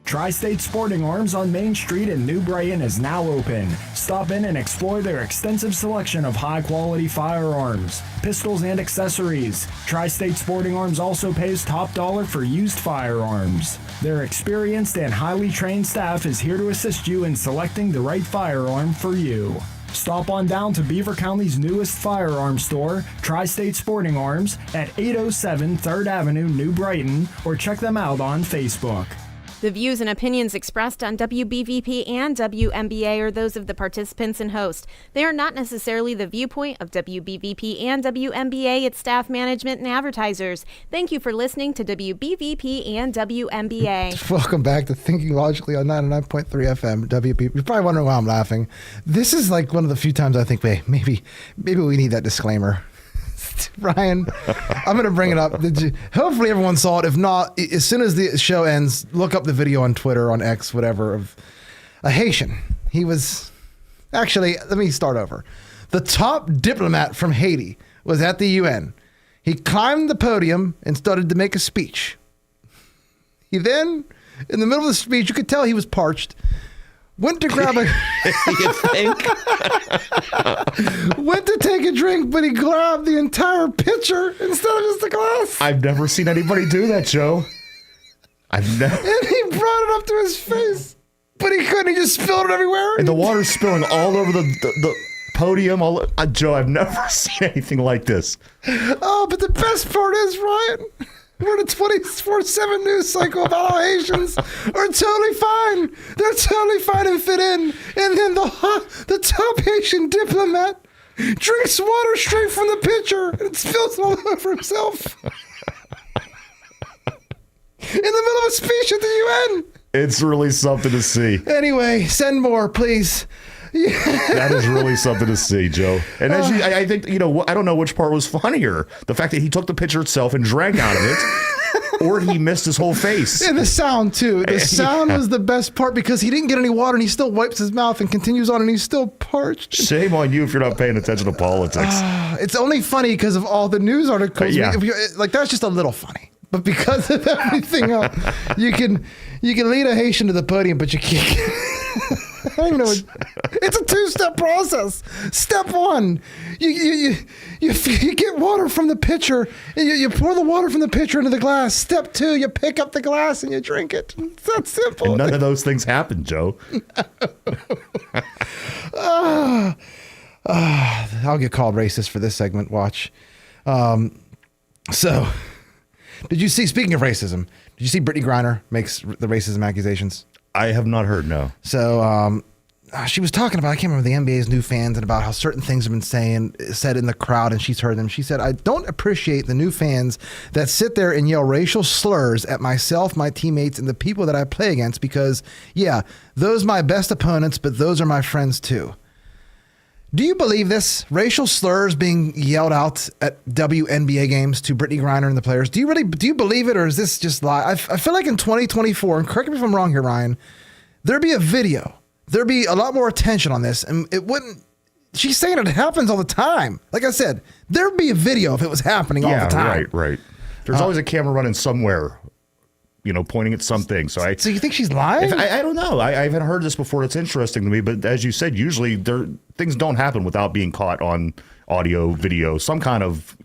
Speaker 15: Tri-State Sporting Arms on Main Street in New Brighton is now open. Stop in and explore their extensive selection of high-quality firearms, pistols, and accessories. Tri-State Sporting Arms also pays top dollar for used firearms. Their experienced and highly trained staff is here to assist you in selecting the right firearm for you. Stop on down to Beaver County's newest firearm store, Tri-State Sporting Arms, at 807 3rd Avenue, New Brighton, or check them out on Facebook.
Speaker 2: The views and opinions expressed on WBVP and WMBA are those of the participants and host. They are not necessarily the viewpoint of WBVP and WMBA, its staff, management, and advertisers. Thank you for listening to WBVP and WMBA.
Speaker 5: Welcome back to Thinking Logically on 99.3 FM WBVP. You're probably wondering why I'm laughing. This is like one of the few times I think, maybe we need that disclaimer. Ryan, I'm going to bring it up. Hopefully everyone saw it. If not, as soon as the show ends, look up the video on Twitter, on X, whatever, of a Haitian. He was... Actually, let me start over. The top diplomat from Haiti was at the UN. He climbed the podium and started to make a speech. He then, in the middle of the speech, you could tell he was parched, went to grab a...
Speaker 7: You think?
Speaker 5: Went to take a drink, but he grabbed the entire pitcher instead of just the glass.
Speaker 7: I've never seen anybody do that, Joe.
Speaker 5: And he brought it up to his face, but he couldn't. He just spilled it everywhere.
Speaker 7: And the water's spilling all over the podium. Joe, I've never seen anything like this.
Speaker 5: Oh, but the best part is, Ryan, we're in a 24/7 news cycle about how Haitians are totally fine. They're totally fine and fit in. And then the top Haitian diplomat drinks water straight from the pitcher and spills it all over himself. In the middle of a speech at the UN.
Speaker 7: It's really something to see.
Speaker 5: Anyway, send more, please.
Speaker 7: That is really something to see, Joe. And as I think, I don't know which part was funnier. The fact that he took the pitcher itself and drank out of it, or he missed his whole face.
Speaker 5: And the sound, too. The sound was the best part because he didn't get any water and he still wipes his mouth and continues on and he's still parched.
Speaker 7: Shame on you if you're not paying attention to politics.
Speaker 5: It's only funny because of all the news articles.
Speaker 7: Yeah.
Speaker 5: Like, that's just a little funny. But because of everything else, you can lead a Haitian to the podium, but you can't. I don't even know. It's a two-step process. Step one, you get water from the pitcher, and you pour the water from the pitcher into the glass. Step two, you pick up the glass and you drink it. It's that simple.
Speaker 7: And none of those things happen, Joe.
Speaker 5: I'll get called racist for this segment. Watch. So, did you see? Speaking of racism, did you see Brittany Griner makes the racism accusations?
Speaker 7: I have not heard, no.
Speaker 5: So she was talking about, I can't remember, the NBA's new fans and about how certain things have been said in the crowd, and she's heard them. She said, I don't appreciate the new fans that sit there and yell racial slurs at myself, my teammates, and the people that I play against because, yeah, those are my best opponents, but those are my friends too. Do you believe this? Racial slurs being yelled out at WNBA games to Brittany Griner and the players. Do you believe it, or is this just lie? I feel like in 2024, and correct me if I'm wrong here, Ryan, there'd be a video. There'd be a lot more attention on this, and it wouldn't. She's saying it happens all the time. Like I said, there'd be a video if it was happening all the time.
Speaker 7: Right. There's always a camera running somewhere, pointing at something. So
Speaker 5: you think she's lying?
Speaker 7: I don't know. I haven't heard this before. It's interesting to me. But as you said, usually things don't happen without being caught on audio, video, some kind of,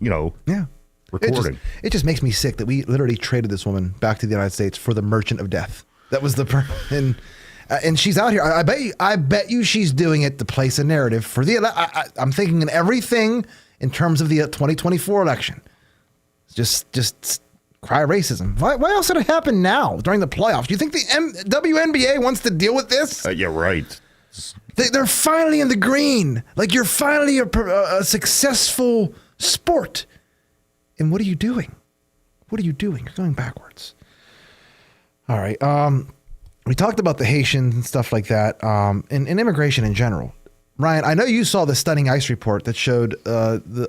Speaker 7: recording.
Speaker 5: It just makes me sick that we literally traded this woman back to the United States for the Merchant of Death. That was and she's out here. I bet you she's doing it to place a narrative for I'm thinking in everything in terms of the 2024 election. Just cry racism. Why else did it happen now during the playoffs? Do you think the WNBA wants to deal with this?
Speaker 7: Yeah, right.
Speaker 5: They're finally in the green. Like, you're finally a successful sport. And what are you doing? You're going backwards. All right. We talked about the Haitians and stuff like that, and immigration in general. Ryan, I know you saw the stunning ICE report that showed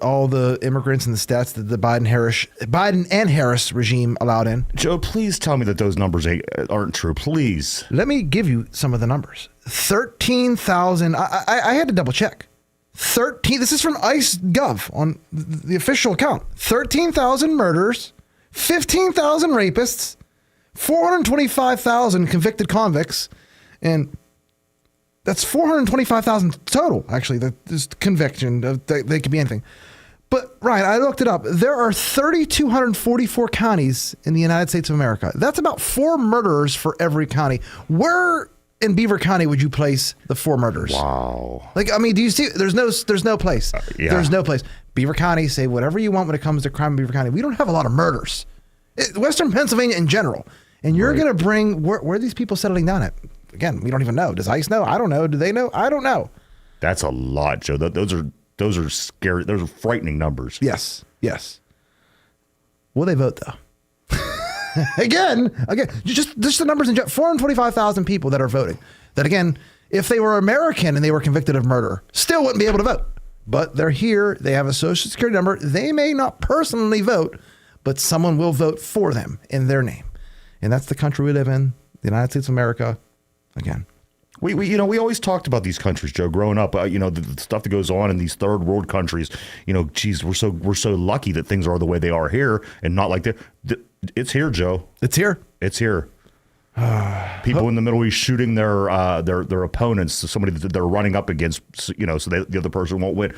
Speaker 5: all the immigrants and the stats that the Biden and Harris regime allowed in.
Speaker 7: Joe, please tell me that those numbers aren't true, please.
Speaker 5: Let me give you some of the numbers. 13,000. I had to double check. 13. This is from ICE Gov on the official account. 13,000 murders, 15,000 rapists, 425,000 convicted convicts, and that's 425,000 total, actually. This conviction, they could be anything. But, Ryan, I looked it up. There are 3,244 counties in the United States of America. That's about 4 murderers for every county. Where in Beaver County would you place the 4 murders?
Speaker 7: Wow.
Speaker 5: Like, I mean, do you see? There's no place.
Speaker 7: Yeah.
Speaker 5: There's no place. Beaver County, say whatever you want when it comes to crime in Beaver County. We don't have a lot of murders. Western Pennsylvania in general. And you're going to bring, where are these people settling down at? Again, we don't even know. Does ICE know? I don't know. Do they know? I don't know.
Speaker 7: That's a lot, Joe. Those are scary. Those are frightening numbers.
Speaker 5: Yes. Will they vote, though? again, just the numbers in general. 425,000 people that are voting. That, again, if they were American and they were convicted of murder, still wouldn't be able to vote. but they're here. They have a social security number. They may not personally vote, but someone will vote for them in their name. And that's the country we live in, the United States of America. Again.
Speaker 7: We always talked about these countries, Joe, growing up, the stuff that goes on in these third world countries, geez, we're so lucky that things are the way they are here and not like that. It's here, Joe.
Speaker 5: It's here.
Speaker 7: It's here. People in the Middle East shooting their opponents, somebody that they're running up against, so the other person won't win.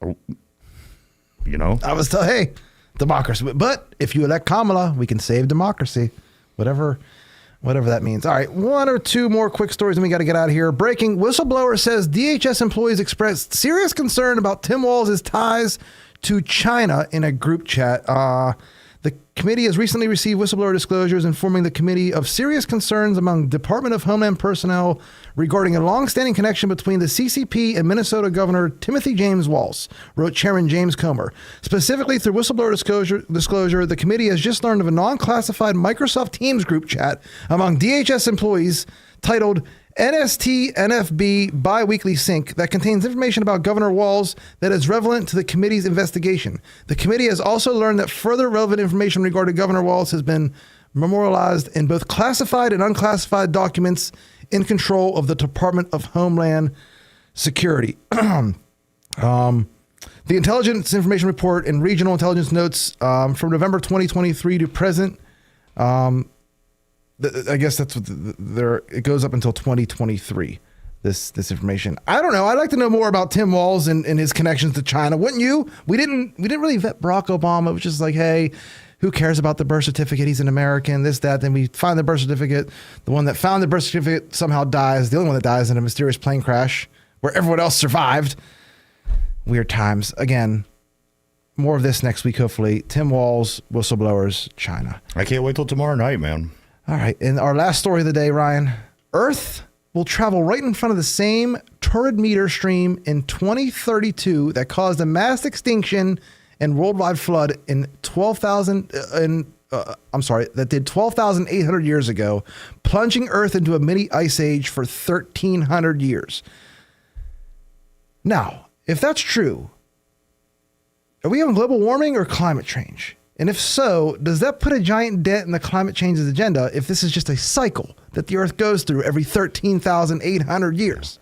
Speaker 5: I was told, hey, democracy. But if you elect Kamala, we can save democracy. Whatever that means. All right, one or two more quick stories and we got to get out of here. Breaking: whistleblower says DHS employees expressed serious concern about Tim Walz' ties to China in a group chat. The committee has recently received whistleblower disclosures informing the committee of serious concerns among Department of Homeland personnel regarding a long-standing connection between the CCP and Minnesota Governor Timothy James Walz, wrote Chairman James Comer. Specifically, through whistleblower disclosure, the committee has just learned of a non-classified Microsoft Teams group chat among DHS employees titled NST NFB Biweekly Sync that contains information about Governor Walz that is relevant to the committee's investigation. The committee has also learned that further relevant information regarding Governor Walz has been memorialized in both classified and unclassified documents in control of the Department of Homeland Security. The Intelligence Information Report and Regional Intelligence Notes from November 2023 to present. I guess that's what it goes up until 2023. This information. I don't know. I'd like to know more about Tim Walz and his connections to China. Wouldn't you? We didn't really vet Barack Obama. It was just like, hey, who cares about the birth certificate? He's an American. This, that. Then we find the birth certificate. The one that found the birth certificate somehow dies. The only one that dies in a mysterious plane crash where everyone else survived. Weird times. Again. More of this next week, hopefully. Tim Walz, whistleblowers, China.
Speaker 7: I can't wait till tomorrow night, man.
Speaker 5: All right. And our last story of the day, Ryan. Earth will travel right in front of the same Taurid meteor stream in 2032 that caused a mass extinction and worldwide flood in 12,800 years ago, plunging Earth into a mini ice age for 1,300 years. Now, if that's true, are we on global warming or climate change? And if so, does that put a giant dent in the climate change agenda if this is just a cycle that the Earth goes through every 13,800 years?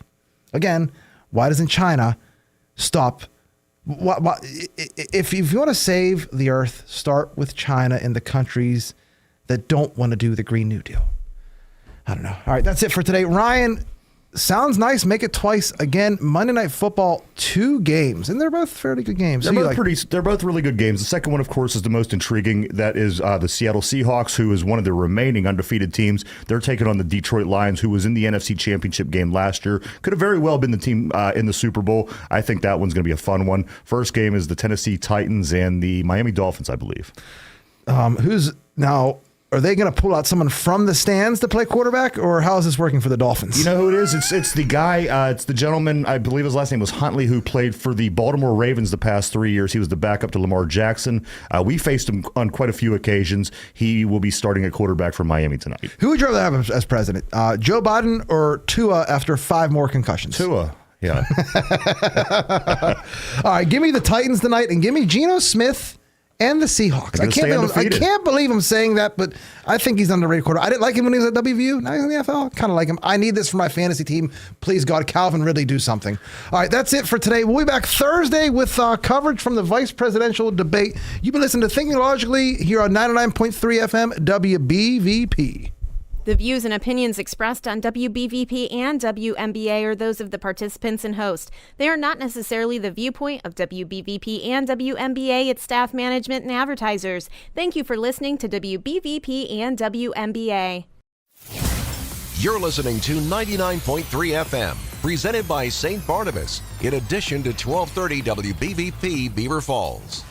Speaker 5: Again, why doesn't China stop? If you want to save the Earth, start with China and the countries that don't want to do the Green New Deal. I don't know. All right, that's it for today. Ryan, sounds nice. Make it twice. Again, Monday Night Football, 2 games, and they're both fairly good games.
Speaker 7: They're both really good games. The second one, of course, is the most intriguing. That is the Seattle Seahawks, who is one of the remaining undefeated teams. They're taking on the Detroit Lions, who was in the NFC Championship game last year. Could have very well been the team in the Super Bowl. I think that one's going to be a fun one. First game is the Tennessee Titans and the Miami Dolphins, I believe.
Speaker 5: Are they going to pull out someone from the stands to play quarterback, or how is this working for the Dolphins?
Speaker 7: You know who it is? It's the guy, it's the gentleman, I believe his last name was Huntley, who played for the Baltimore Ravens the past 3 years. He was the backup to Lamar Jackson. We faced him on quite a few occasions. He will be starting at quarterback for Miami tonight.
Speaker 5: Who would you rather have as president, Joe Biden or Tua after 5 more concussions?
Speaker 7: Tua. Yeah.
Speaker 5: All right, give me the Titans tonight and give me Geno Smith and the Seahawks. I can't believe I'm saying that, but I think he's underrated quarterback. I didn't like him when he was at WVU. Now he's in the NFL. Kind of like him. I need this for my fantasy team. Please, God, Calvin Ridley, do something. All right, that's it for today. We'll be back Thursday with coverage from the vice presidential debate. You've been listening to Thinking Logically here on 99.3 FM WBVP.
Speaker 2: The views and opinions expressed on WBVP and WMBA are those of the participants and host. They are not necessarily the viewpoint of WBVP and WMBA, its staff, management, and advertisers. Thank you for listening to WBVP and WMBA.
Speaker 1: You're listening to 99.3 FM, presented by St. Barnabas, in addition to 1230 WBVP Beaver Falls.